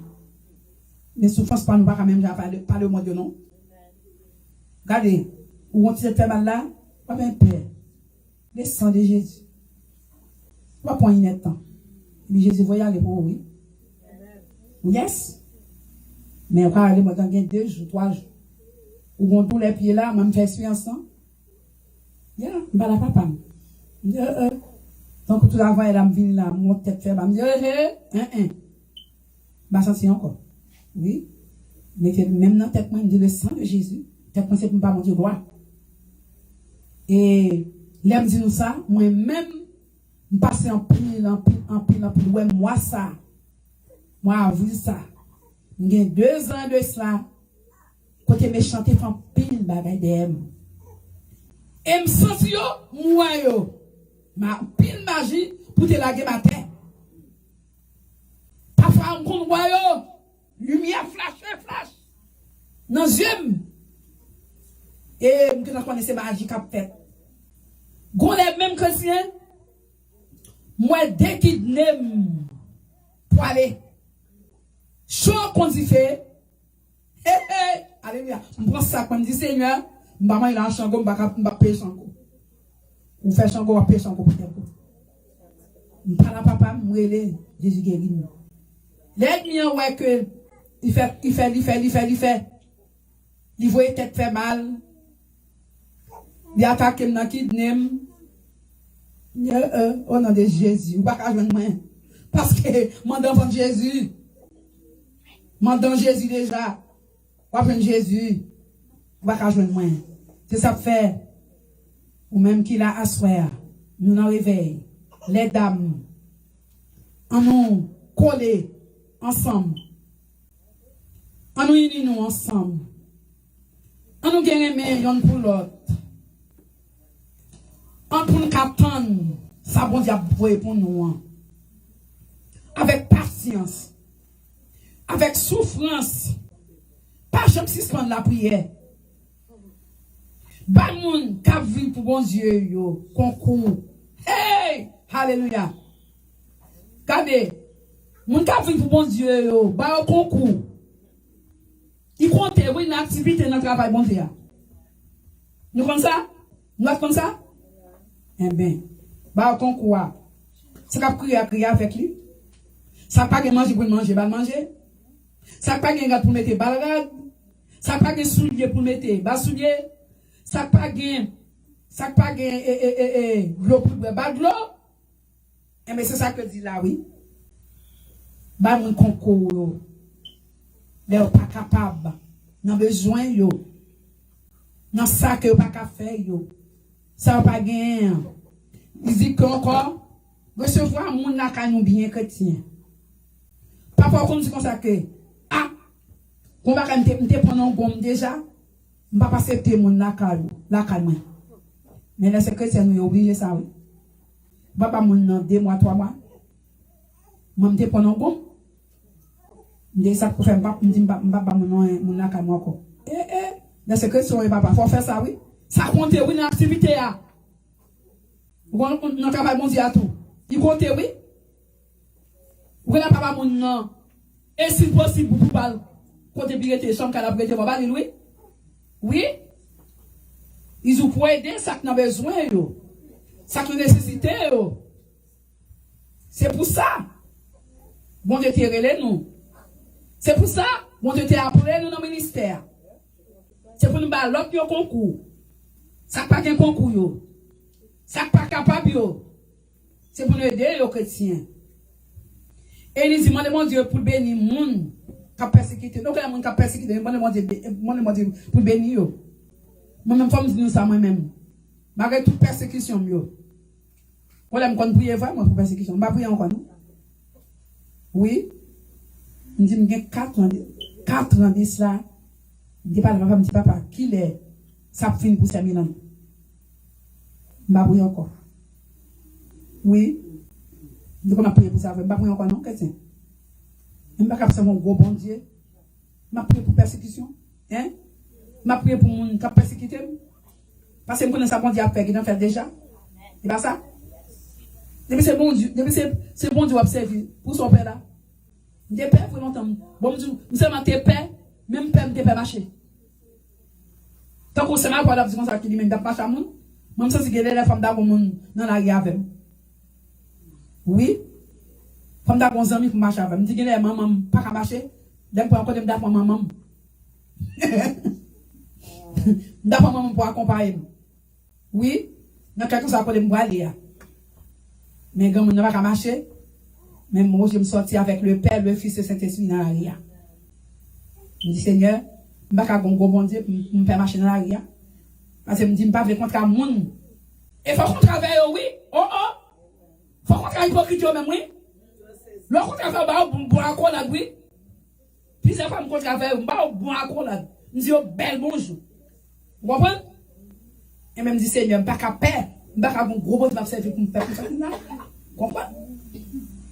Les souffrances pas nous pas même pas le mot de non. Regardez, où on fait mal là, pas bien paix. Le sang de Jésus. Pas pour une temps. Mais Jésus voyait aller pour oui. Yes. Mais on va aller dans 2 jours, 3 jours. Où on tous les pieds là, même faire expérience. Yeah, bah la papa. Donc tout l'avant elle a venu là, mon tête fait, bah me dit bah ça c'est encore. Oui. Mais même dans tête moi me dit le sang de Jésus, tête moi c'est pas mon Dieu gloire. Et l'aime dit nous ça, moi même me passer en pile, ouais moi ça. Moi vu ça. J'ai 2 ans de cela. Côté méchant fait en pile bagaille d'em. Et me sens yo, moi yo. Ma pile magie pour te laguer ma tête. Parfois on compte moi yo. Lumière flash. Dans yeux. Et je connais ces magies qu'a fait. Gon les mêmes chrétiens. Moi dès qu'il n'aime pour aller. Chaud qu'on dit fait. Alléluia. Je prends ça comme dit Seigneur. Maman il a un chango, m'a payer chango. Ou fait chango, m'a payer chango peut-être. M'parle papa, m'rele, Jésus guérit nous. L'ennemi ouais que il fait. Il voit tête fait mal. Il attaque dans kidnap. Au nom de Jésus, ou pas qu'à joindre moi. Parce que mandant Jésus. Mandant Jésus déjà. Ou pas Jésus. Ou pas qu'à joindre moi. C'est ça fait. Ou même qu'il a assoir. Nous nous réveillons. Les dames. On nous coller ensemble. On nous unit nous ensemble. On nous gagne l'un pour l'autre. On pour nous attendre. Ça bon Dieu pour nous. Avec patience. Avec souffrance. Pas jamais suspendre la prière. Ba moun ka vin pour bon Dieu yo concours. Hey, alléluia. Kade, moun ka vin pour bon Dieu yo, ba yo concours. Il compte oui une activité dans travail bon Dieu. Nous comme ça? Nous comme ça? Eh bien, ba yo concours. Ça ka prier avec lui. Ça pas gen manger pour manger, ba manger. Ça pas gen gâteau pour mettre balade. Ça pas gen soulier pour mettre ba soulier. Ça pas gain l'eau pour boire de l'eau. Et mais c'est ça que dit là oui. Ba mon concours. Les pas capable. N'a besoin yo. Dans ça que pas ka faire yo. Ça pas gain. Il dit encore recevoir mon na ka nous bien chrétien. Papa comme dit comme ça que qu'on va quand me prendre un gomme déjà. Je ne vais pas accepter mon la calme. Mais les chrétiens, nous sommes obligés ça. Oui. Je ne vais pas mon 2 mois, 3 mois. Je vais me prendre bon. Je dis ça pour faire, je ne vais pas mon la calme encore. Les chrétiens, il faut faire ça, oui. Ça compte, oui, dans l'activité. Nous travaillons mon Dieu à tout. Il compte, oui. Vous n'avez pas mon nom. Et si possible, vous pouvez côté billetté, chambre qu'elle a prêté, vous allez oui. Oui. Ils vous pouvez aider, ça qu'on a besoin, ça qu'on a nécessité. C'est pour ça. Bon Dieu t'a relé nous. C'est pour ça. Bon Dieu t'a appelé nous dans le ministère. C'est pour nous battre l'autre concours. Ça pas qu'un concours. Ça pas capable. C'est pour nous aider les chrétiens. Et il dit, mon Dieu, pour bénir les gens qui ont persécuté. Donc, les gens qui ont persécuté, mon Dieu, pour bénir eux. Moi-même, je me dis ça moi-même. Malgré toute persécution, on aime qu'on prie vraiment pour persécution. On va prier encore, non? Oui. Je dis, je 4 ans de cela. Je dis, papa, qui est ça finit pour 5 000 ans? Je vais prier encore. Oui. Je vais prier pour ça. Je vais prier encore, non, chrétien? Je vais prier pour mon gros bon Dieu. Je vais prier pour persécution. Hein? Je vais prier pour mon qui a persécuté. Parce que je connais ça, bon Dieu a fait, il a fait déjà. C'est pas ça? Depuis c'est bon Dieu, c'est bon Dieu observer pour son père là. Des pères pour longtemps. Bon Dieu, nous sommes tes pères, même père, des pères marcher. Tant qu'on s'est mal pour la vie, ça qui dit même d'approcher à mon. Même ça, c'est que les femmes d'abord dans la rue avec. Oui. Femme d'abord amis pour marcher avec. Je dis que les mamans pas qu'à marcher. D'un point encore d'abord maman. D'abord maman pour accompagner. Oui. Dans quelque chose pour les aller. Mais quand on ne va pas marcher, même moi je me sortis avec le Père, le Fils et le Saint-Esprit dans la rue. Je dis Seigneur, je ne vais pas bon Dieu pour me faire marcher dans la rue. Parce que je me dis, je ne vais pas contre le monde. Il faut qu'on travaille, oui. Oh. Il faut qu'on travaille hypocrite, même, oui. Lorsqu'on travaille, on boit un colade, oui. Puis c'est pas qu'on travaille, on boit un colade. Je dis, oh, bel bonjour. Vous comprenez? Et même, je dis, Seigneur, je ne vais pas faire. Je ne vais pas gros bon Dieu pour me faire ça. Vous comprenez?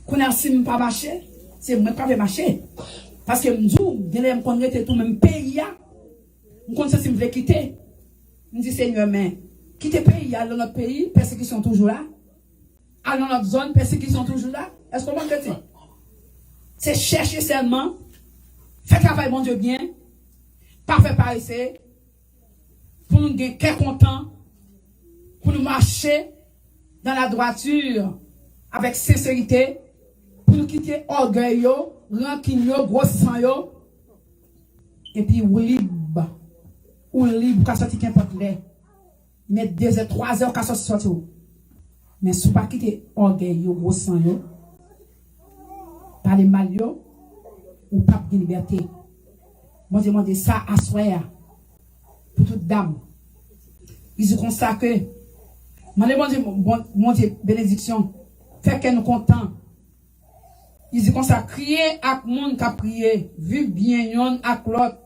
Quand on ne pas marcher, c'est moi qui vais marcher. Parce que je me dis, je connais tout le même pays. Je connais si je veux quitter. Je dis, Seigneur, mais quitter le pays, dans notre pays, persécution toujours là. Dans notre zone, persécution toujours là. Est-ce qu'on va quitter? C'est chercher seulement, faire travail, mon Dieu, bien, pas faire pareil, pour nous gagner qu'un content, pour nous marcher dans la droiture, avec sincérité, pour nous quitter orgueil, rancune, gros sang, et puis libre. Ou libre, qu'à sortir qu'importe l'air. Mais 2 heures, 3 heures, qu'à sortir. Mais si vous ne pas quitter orgueil, gros sang, parler mal, ou pas de liberté. Moi, je demande ça à soi, pour toute dame. Ils se consacrent. Moi, je demande, mon Dieu, bénédiction, fait qu'elle nous content. Ils se consacrent, crier à monde qui a prié, vivre bien, yon à l'autre.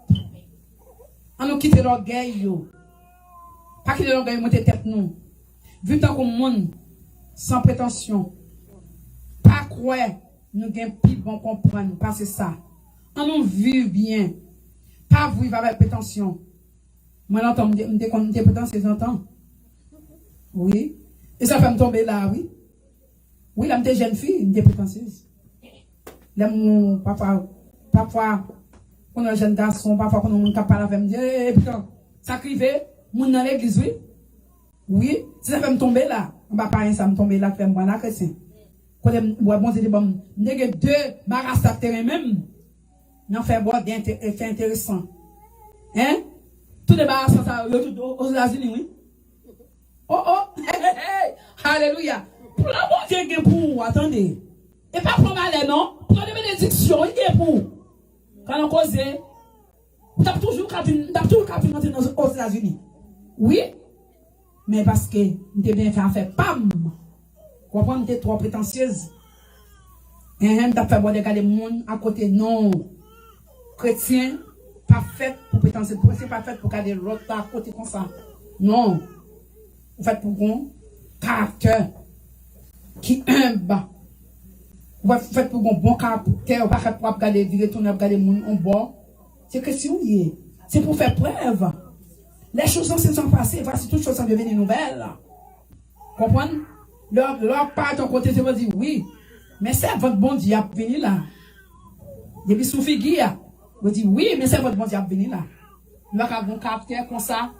On nous quitte l'orgueil, pas quitter l'orgueil, monter tête nous. Vu tant qu'on monde, sans prétention, pas croire, nous gagnons plus bon comprendre, pas c'est ça. On nous vit bien, pas vivre avec prétention. Moi, j'entends, des prétentions, j'entends. Oui. Et ça fait me tomber là, oui. Oui, là, j'étais jeune fille, des prétentieuse. Là, mon papa, parfois, on a un jeune garçon, parfois, quand on parle avec me dire, putain, ça crive, mon dans l'église, oui. Oui, si ça fait me tomber là, on va pas ça me tomber là, fait me voir là, chrétien. Quand bon, c'est bon, n'est que 2 barras à terrain même, n'en fait boire bien, fait intéressant. Hein? Tout les barras aux États-Unis, oui. Oh, hey, alléluia. Pour la bon Dieu, pour, attendez. Et pas pour mal, non? Pour la bénédiction, il est pour. Quand on cause, vous avez toujours capté aux États-Unis. Oui, mais parce que vous avez bien fait pam. Vous comprenez, vous êtes trop prétentieuse. Et vous avez fait boire des monde à côté, non. Chrétien, pas fait pour prétendre, c'est pas fait pour garder l'autre à côté comme ça. Non. Vous faites pour un caractère qui humble. Vous faites pour un bon caractère, vous pas fait pour regarder, retourner, regarder les gens en bas. C'est question liée. C'est pour faire preuve. Les choses anciennes sont passées, voici toutes choses sont devenues nouvelles. Comprenez? Leur part de côté, c'est pour dire oui, mais c'est votre bon Dieu qui est venu là. Depuis sous figure, vous dites oui, mais c'est votre bon Dieu qui est venu là. Vous avez un caractère comme ça,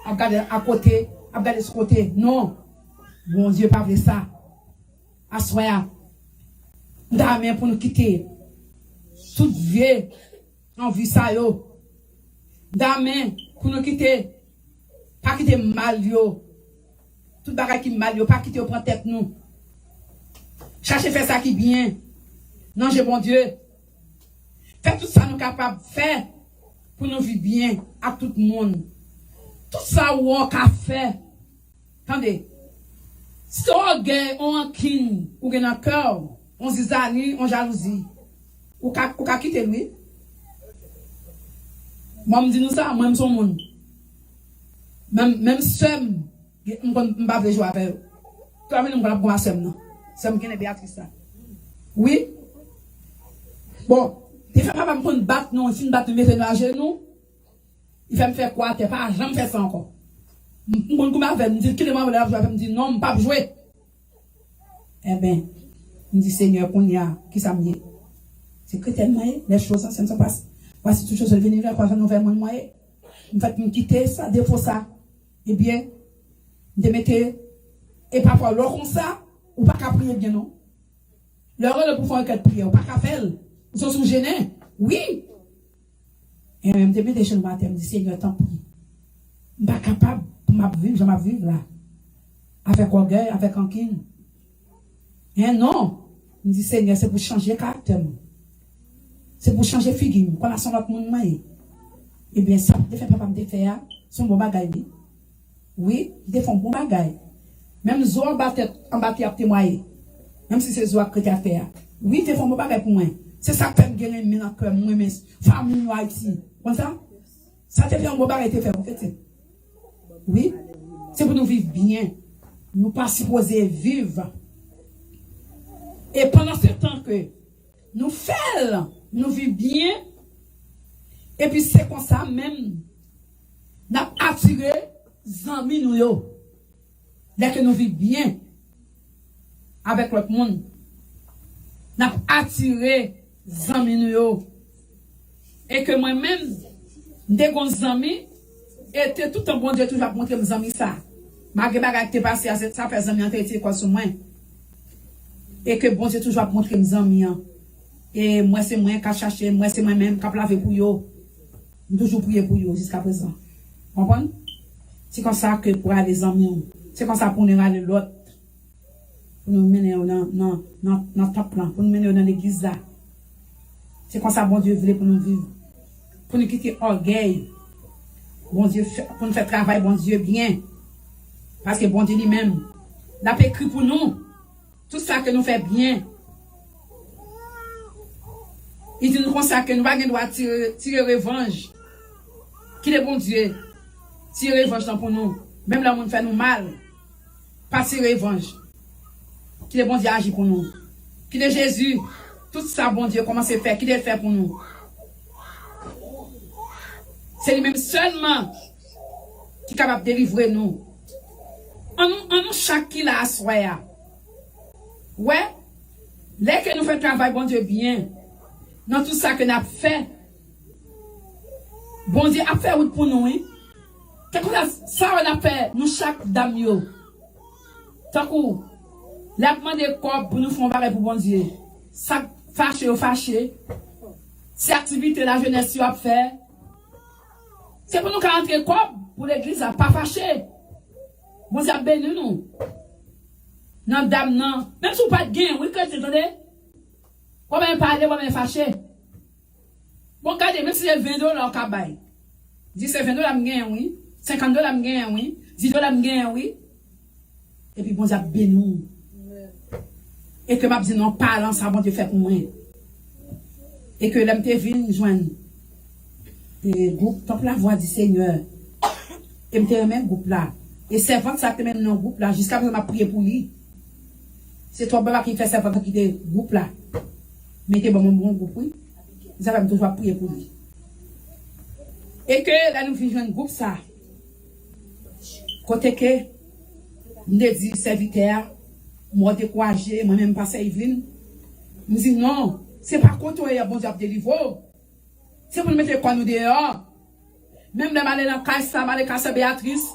à regarder à côté, à regarder ce côté. Non, bon Dieu pas fait ça. Assoya, d'amen pour nous quitter. Toute vie, en vie ça yo. D'amen pour nous quitter. Pas quitter mal yo. Tout bagage qui mal yo, pas quitter au prend tête nous. Cherchez faire ça qui bien. Non, j'ai bon Dieu. Faites tout ça nous capable de faire pour nous vivre bien à tout le monde. Tout ça où on a fait. Attendez. Si on gagne, on kin, ou gagne un cœur, on zizanie, on jalousie. Ou ka quitter lui. Moi me dis nous ça, moi me son monde. Même seul, on va jouer avec eux. Toi même on va pas seul non. Seul qui est Béatrice ça. Oui. Bon, il fait pas me battre non, si me battre me mettre à genoux. Il fait me faire quoi, t'es pas jamais fait ça encore. Mon goût m'avait me dit qu'il m'a me dit non, pas jouer. Eh ben, me dit Seigneur qu'on y a qui ça me dit. C'est que tellement les choses anciennes sont passées. Voici toutes choses venir là quoi nouvelle moi. Me fait me quitter ça défaut ça. Eh bien, de mettre et parfois l'or comme ça ou pas qu'à prier bien non. L'heure le pour faire une prière ou pas qu'à faire. Ils sont sous gênés. Oui. Et même de mettre chez le matin me dit Seigneur tant pis. Je ne suis pas capable de vivre, je vais vivre là. Avec orgueil, avec rancune. Et non. Je me dis, Seigneur, c'est pour changer le caractère. C'est pour changer la figure. Quand on a son autre monde, eh bien, ça, je fais papa me faire, son bon bagaille. Oui, ils font bon bagaille. Même Zoa en bâti à témoigner. Même si c'est Zoa que tu as fait. Oui, ils font bon bagaille pour moi. C'est ça que je gagne dans le cœur, moi, mais famille Haïti. Comme ça? Ça te fait un bon bagaille, te fait, en fait. Oui, c'est pour nous vivre bien. Nous pas supposés vivre. Et pendant ce temps que nous faisons, nous vivons bien. Et puis c'est comme ça même. Nous avons attiré les amis nous. Dès que nous vivons bien avec l'autre monde. Nous avons attiré les amis nous. Et que moi-même, dès que nos amis, et tout un bon Dieu toujours montrer mes amis ça. Malgré bagage qui passé ça fait amis entêté quoi sur moi. Et que bon Dieu toujours montrer mes amis. Et moi c'est moi qui chercher, moi c'est moi-même qui laver pour yo. Toujours prier pour yo jusqu'à présent. Comprenez? C'est comme ça que pour aller les amis. C'est comme ça pour nous aller l'autre. Pour nous mener dans top plan, pour nous mener dans l'église là. C'est comme ça bon Dieu voulait pour nous vivre. Pour nous quitter orgueil. Bon Dieu, pour nous faire travail, bon Dieu, bien. Parce que bon Dieu lui-même, il a écrit pour nous. Tout ça que nous fait bien. Il dit nous comme ça que nous ne doit tirer revanche. Qui est bon Dieu? Tirer revanche pour nous. Même là, on fait nous mal. Pas tirer revanche. Qui est bon Dieu agit pour nous. Qui est Jésus? Tout ça, bon Dieu, comment c'est fait? Qui est fait pour nous? C'est lui-même seulement qui est capable de délivrer nous. En nous chaque qui l'a assoyé. Ouais. Dès que nous faisons travail, bon Dieu, bien. Dans tout ça que nous avons fait. Bon Dieu a fait route pour nous. Hein? Ça, on a fait, nous chaque dame. Tant qu'on l'a demandé quoi pour nous faire pareil pour bon Dieu. Ça, fâché ou fâché. C'est activité la jeunesse a fait. C'est pour nous qui rentrer quoi pour l'église, pas fâché. Bon Dieu a béni nous. Non, dame, non. Même si vous pas de gain, oui, que tu entendez? Vous même parler, vous même fâché. Bon, regardez, même si c'est 20 $ au cabaye. 10 c'est 20 $, m'gain, oui. 50 $, m'gain, oui. 10 $, m'gain, oui. Et puis, bon Dieu a béni nous. Et que m'a dit non, parlant, ça, bon Dieu fait pour moi. Et que l'homme te vient joindre. Et groupe, top la voix du Seigneur. Et me te même groupe là. Et servante, ça te mène dans le groupe là. Jusqu'à présent, m'a prié pour lui. C'est toi, papa, qui fait servante qui te groupe là. Mettez bon groupe, oui. Ça va me toujours prier pour lui. Et que là, nous faisons un groupe ça. Côté que, nous dit serviteur, moi découragé, moi-même pas Yveline. Nous dit non, c'est pas contre toi, bon Dieu, délivré. C'est pour nous mettre quoi nous dehors. Même les malais dans casse ça, malais casse Béatrice,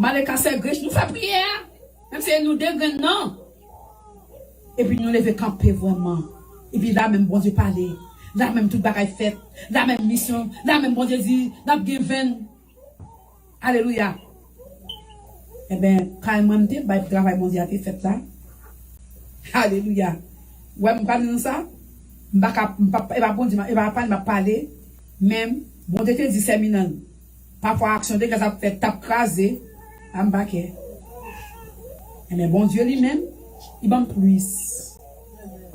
malais casse Grèche, nous faisons prière. Même si nous dégainons, non. Et puis nous lever camper vraiment. Et puis là même bon Dieu parler. Là même tout bagaille fait. La même mission. Là même bon Dieu dit, n'a pas given. Alléluia. Eh bien, quand moi je bah travail bon Dieu a fait ça. Alléluia. Ouais, me parler de ça. Pas bon Dieu, il va pas parler même bon Dieu te dit séminal. Parfois action de ça fait tape craser en baquet. Mais bon Dieu lui-même, il va plus.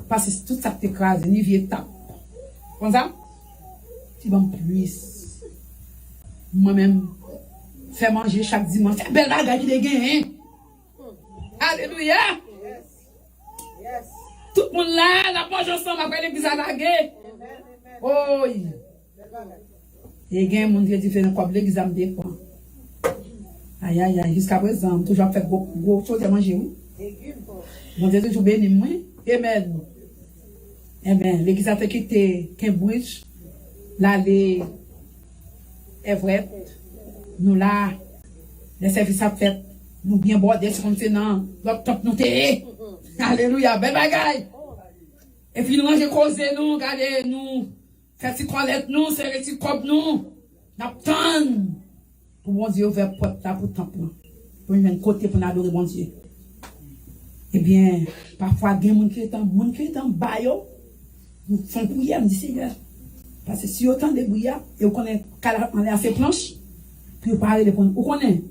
Parce que tout ça t'écrase, ni vieux tape. Comme ça, il va plus. Moi-même, faire manger chaque dimanche. C'est belle bagarre qui dégaine. Alléluia. Tout le monde là, la mange ensemble après l'église à la guerre. Oh, oui. Et il y a un monde qui est différent comme l'église à me dépend. Aïe, aïe, aïe, jusqu'à présent, toujours fait beaucoup de choses à manger. Mon Dieu, toujours béni, moi. Amen. Amen. L'église a fait quitter Cambridge, l'aller Everett. Nous là, les services a fait, nous bien bordés sur le continent, l'autre top nous t'es. Alléluia, belle bagaille. Et puis nous manger causé, nous, regardez, nous, faire petite toilette, nous, serrer petite coupe, nous, n'attendre. Pour mon Dieu, ouvrir porte là pour temple. Pour une côté pour adorer mon Dieu. Eh bien, parfois, il y a des gens qui sont en bas, nous faisons prier, me dit Seigneur. Parce que si autant de bouillards, et on connaît qu'on est assez planche, puis on parle de points. On connaît,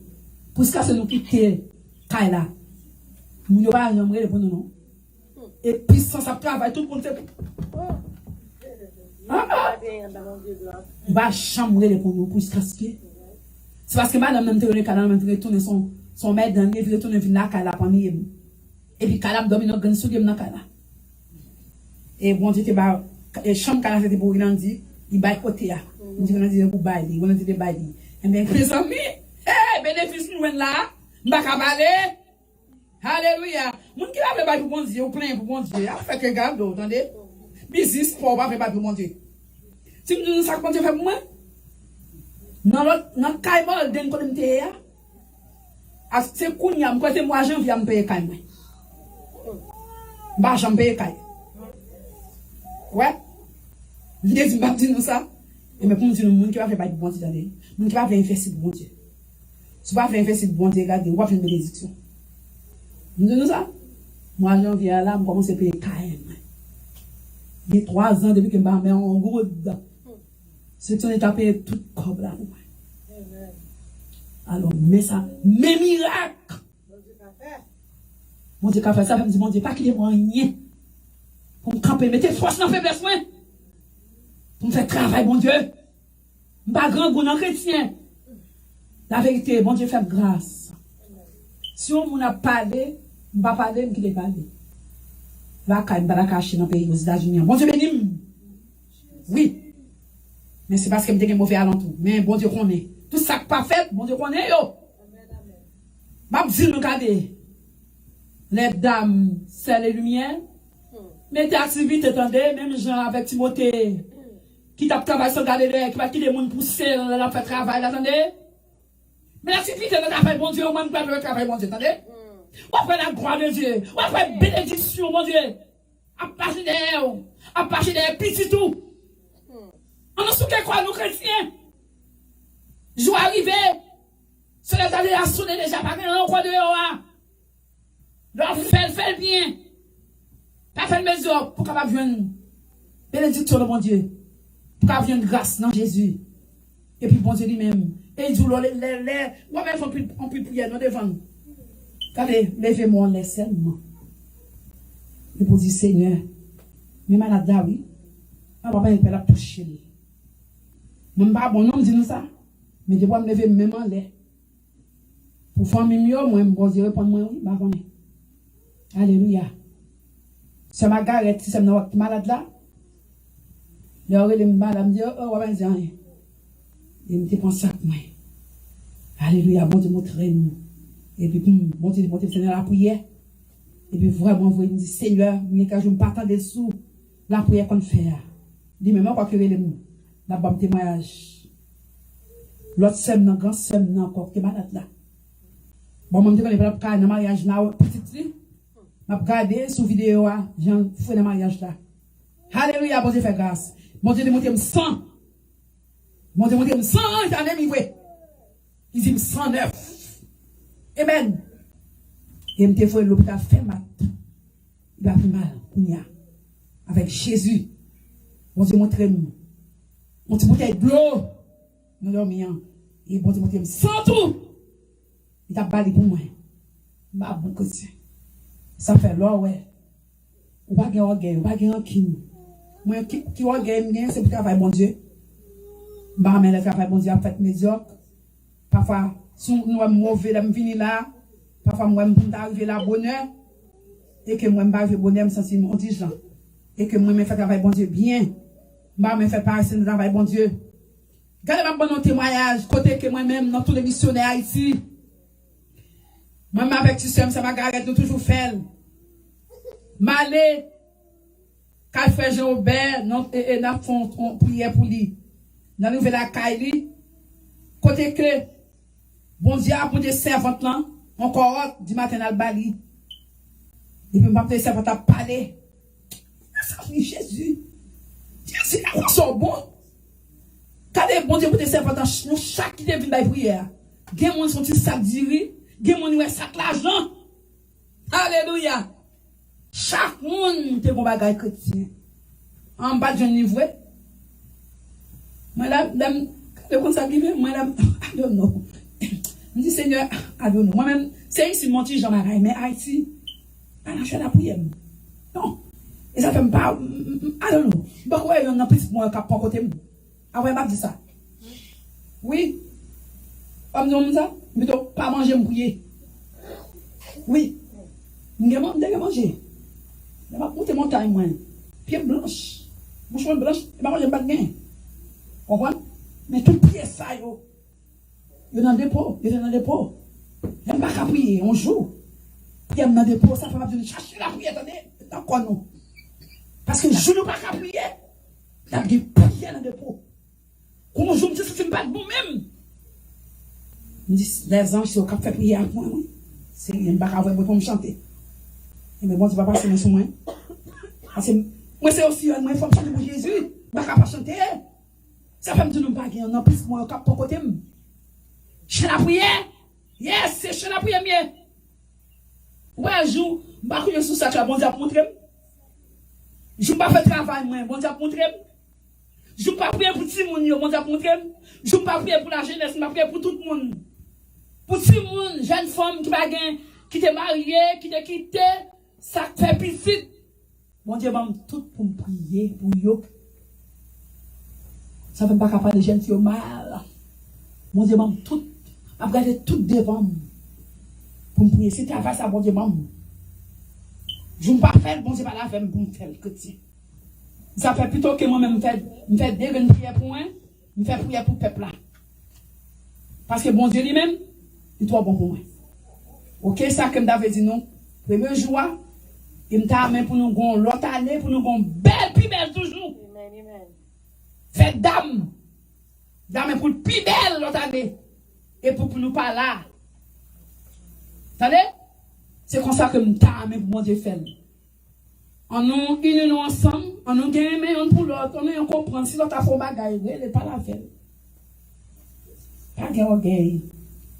pour ce cas, c'est nous quitter Kaila. Nous ne pas jamais répondre non. Et puis, sans ça travail, tout le monde fait. On va jamais répondre pour ce cas. C'est parce que madame même tourne Kaila, même retourne son maître dans le retourne venir Kaila pour nous. Et puis Kaila dormi dans le soulier dans Kaila. Et bon Dieu, et chambre Kaila c'était pour il dit, il baille côté là. Il dit on a dit pour bailler, on a dit de bailler. Et bien mes amis, bénéfice nous là, m'pa ka parler. Alléluia. Moun qui la fait bailler pour bon Dieu, ou plein pour bon Dieu, a fait que garde, attendez. Business pour pas faire bailler pour bon Dieu. Si nous ça bon Dieu fait pour moi. Dans caïman den ko dem te ya. C'est kounya m'ko c'est moi janvier me payer caïman. Ba j'en paye caï. Ouais. Les m'a dit nous ça. Et mais pour nous dire monde qui va faire bailler pour bon Dieu attendez. Monde qui va faire investir pour bon Dieu. Tu vas faire investir pour bon Dieu regarde, on va faire une bénédiction. Nous disons ça. Moi janvier là, me commence à payer caïman. Il y a 3 ans depuis que ma mère en gros dedans. C'est qu'on est tapé tout comme là. Alors, mais ça, mes miracles. Mon Dieu, qu'a fait ça, je me dis, mon Dieu, pas qu'il y ait rien. Pour me camper, mettez force dans la faiblesse, moi. Pour me faire travail, mon Dieu. Je ne suis pas grand goût dans chrétien. La vérité, mon Dieu, fait grâce. Si on m'a parlé, je ne vais pas parler, je ne vais pas parler. Va quand même la cacher dans le pays aux États-Unis. Mon Dieu béni. Oui. Mais c'est parce que je me dis mauvais alentour. Mais bon Dieu connaît. Tout ça qui pas fait, bon Dieu connaît yo. Je dis regardez. Les dames, c'est les lumières. Mettez activité, attendez, même gens avec Timothée, qui t'a travaillé sur Galilée, qui va quitter les gens pousser dans la fait travail, attendez. Mais l'activité de travail, bon Dieu, on ne peut pas le travail, bon Dieu, attendez. On après la gloire de Dieu, on après la bénédiction, mon Dieu. À partir des petits tout. On a su quoi, nous chrétiens. Je vais arriver. Ce n'est pas à sonner déjà, pas de quoi de l'eau. Donc, fais bien. Pas faire mesure pour qu'on vienne bénédiction de mon Dieu. Pour qu'on vienne grâce dans Jésus. Et puis, bon Dieu lui-même. Et il dit, moi-même, on peut prier, nous devons. Regardez, levez-moi, laissez-moi. Et pour dire, Seigneur, mais malade là, oui. Ma papa, il peut la toucher. Moi, pas bon nom, dis-nous ça. Mais je vais me lever même en l'air. Pour faire mieux, moi, je vais répondre, moi, oui, bah, alléluia. C'est ma garette, si c'est malade là. Il y aurait les malades, me dit, oh, on va dire rien. Il me dit, pense ça, moi. Alléluia, bon Dieu, montrez-nous. Et puis, bon Dieu, Seigneur, la prière. Et puis, vraiment, vous me dites, Seigneur, quand je me partage dessous, la prière qu'on fait. Dis, mais moi, quoi que les mots, la bonne témoignage. L'autre sème, non, grand sème, non, encore, qui est malade là. Bon, moi, je ne sais pas dans le mariage là, petite fille. Je regarde sur vidéo, j'en fais le mariage là. Alléluia, bon Dieu, fait grâce. Bon Dieu, monte me 100. Bon Dieu, monte me 100, j'en ai mis, oui. Il dit 109. Amen. Et me fait l'hôpital fait mal. Il a pris mal, avec Jésus. Bon Dieu, montre-nous. Mon Dieu, montre de l'eau. Nous dormions. Et bon Dieu, montre-nous sans tout. Il a balé pour moi. Ma bon côté. Ça fait l'or, ouais. Ou pas gagner, ou pas gagner qui. Moi, qui gagne, c'est pour travailler, bon Dieu. Ma mère, le travail, bon Dieu, a fait médiocre. Parfois, si nous sommes mauvais, nous venons là. Parfois, moi, je suis arrivé là, bonheur. Et que moi, je suis arrivé bonheur, je me sens indigent. Et que moi, je fais travail, bon Dieu, bien. Moi, je fais passer le travail, bon Dieu. Regardez mon témoignage, côté que moi-même, dans tous les missionnaires ici. Moi, avec tu sais, ça m'a garé de toujours faire. Malé, quand je fais Jean-Aubert, et n'a font prière pour lui. Dans la nouvelle caille, côté que, bon Dieu, pour des servantes là, encore du matin à Bali. Et puis, ma servante a parlé. Ça fait Jésus. Jésus, ils sont bons. Quand les bon Dieu pour des servantes, chaque qui devine la prière, il y a mon son petit sac d'iri, il y a mon sac l'argent. Alléluia. Chaque monde te bon bagage chrétien. En bas de niveau. Moi là, le consacré, moi là, I don't know. Je dis Seigneur, I don't know. Moi-même, c'est ici mon petit Jean-Marie, mais Haïti, je fais la prière. Non. Et ça fait pas, I don't know. Bon, ouais, on a plus moi qui pas côté. Ah ouais, m'a dit ça. Oui. Pas me dire ça, mais pas manger me prier. Oui. Je vais manger. Je vais monter montagne, moi. Pied blanche. Bouche blanche, je vais manger pas de gain. Comprends? Mais tout pied ça, yo. Yo dans le dépôt, yo dans le dépôt. Je ne vais pas prier, on joue. Yo dans le dépôt, ça fait pas de chercher la prière, attendez. D'accord, non. Parce que je ne vais pas prier. Il y a des prières dans le dépôt. Comment je me dis, c'est pas de vous-même. Je me dis, les anges, c'est au cap fait prier avec moi. C'est une barre pour me chanter. Et mais bon, tu vas passer sur moi. Parce que moi, c'est aussi, moi, il faut chanter pour Jésus. Je ne vais pas chanter. Ça fait me dire, nous pas gagner. Non, plus, moi, au cap pour côté. Je la prière. Yes, c'est je la prière, mieux. Ouais, jour, je ne vais pas sous ça, que bon Dieu a montré. Je ne vais pas faire travail, moi, bon Dieu a montré. Je ne vais pas prier pour tout le monde, bon Dieu a montré. Je ne vais pas prier pour la jeunesse, je vais prier pour tout le monde. Pour tout le monde, jeune femme qui va gagner, qui t'est mariée, qui t'est quitté, ça fait piscine. Bon Dieu m'a tout pour me prier, pour yo. Ça fait pas capable de jeunes qui ont mal. Bon Dieu m'a tout, à regarder tout devant pour me prier. Si tu as fait ça, bon Dieu m'a. Je ne vais pas faire, bon Dieu pas la faire pour me faire le quotidien. Ça fait plutôt que moi-même me faire des prières pour moi, me faire prière pour le peuple là. Parce que bon Dieu lui-même, il est trop bon pour moi. Ok, ça que m'avait dit non. Premier jour, il me t'a amené pour nous gon l'autre année, pour nous gon belle, puis belle toujours. Amen. Faites dame. Dame pour le plus belle l'autre année. Et pour nous pas là. Attendez? C'est comme ça que me t'a amené pour mon Dieu faire. On nous unissons ensemble, on nous gagne un pour l'autre, on nous comprend. Si l'autre a fait bagaille, il n'est pas la faire. Pas de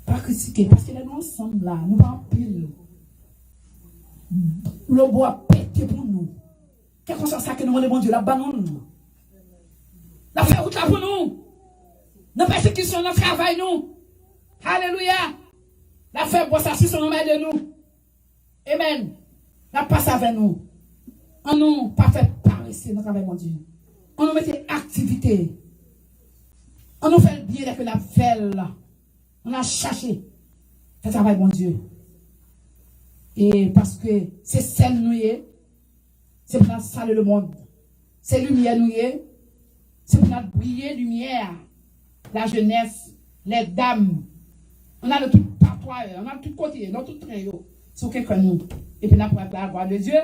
pas critiquer, parce que les nous ensemble là, nous va en pile. Le bois pété pour nous. Qu'est-ce que c'est ça que nous demandons, bon Dieu, la banane? La fait route là pour nous. La persécution, la travail nous. Alléluia. La fait boire ça si son nom de nous. Amen. La passe avec nous. On nous pas fait paresser notre travail, mon Dieu. On nous mettait activité. On nous fait le bien dès que la fait là. On a cherché. C'est travail, bon Dieu. Et parce que c'est celle nous, c'est pour nous saluer le monde. C'est lumière nous, c'est pour nous briller lumière. La jeunesse, les dames. On a le tout partout, on a le tout côté, on a tout train. Sur quelqu'un nous. Et puis, nous avons la gloire de Dieu.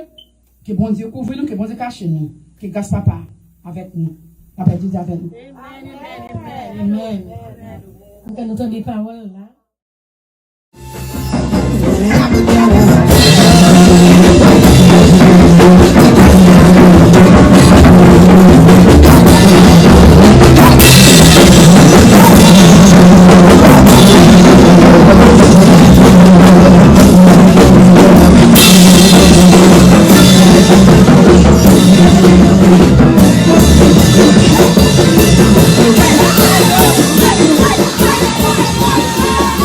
Que bon Dieu couvre nous, que bon Dieu cache nous. Que grâce papa avec nous. Papa Dieu avec nous. Amen. Amen. Amen. Nous entendons des paroles là.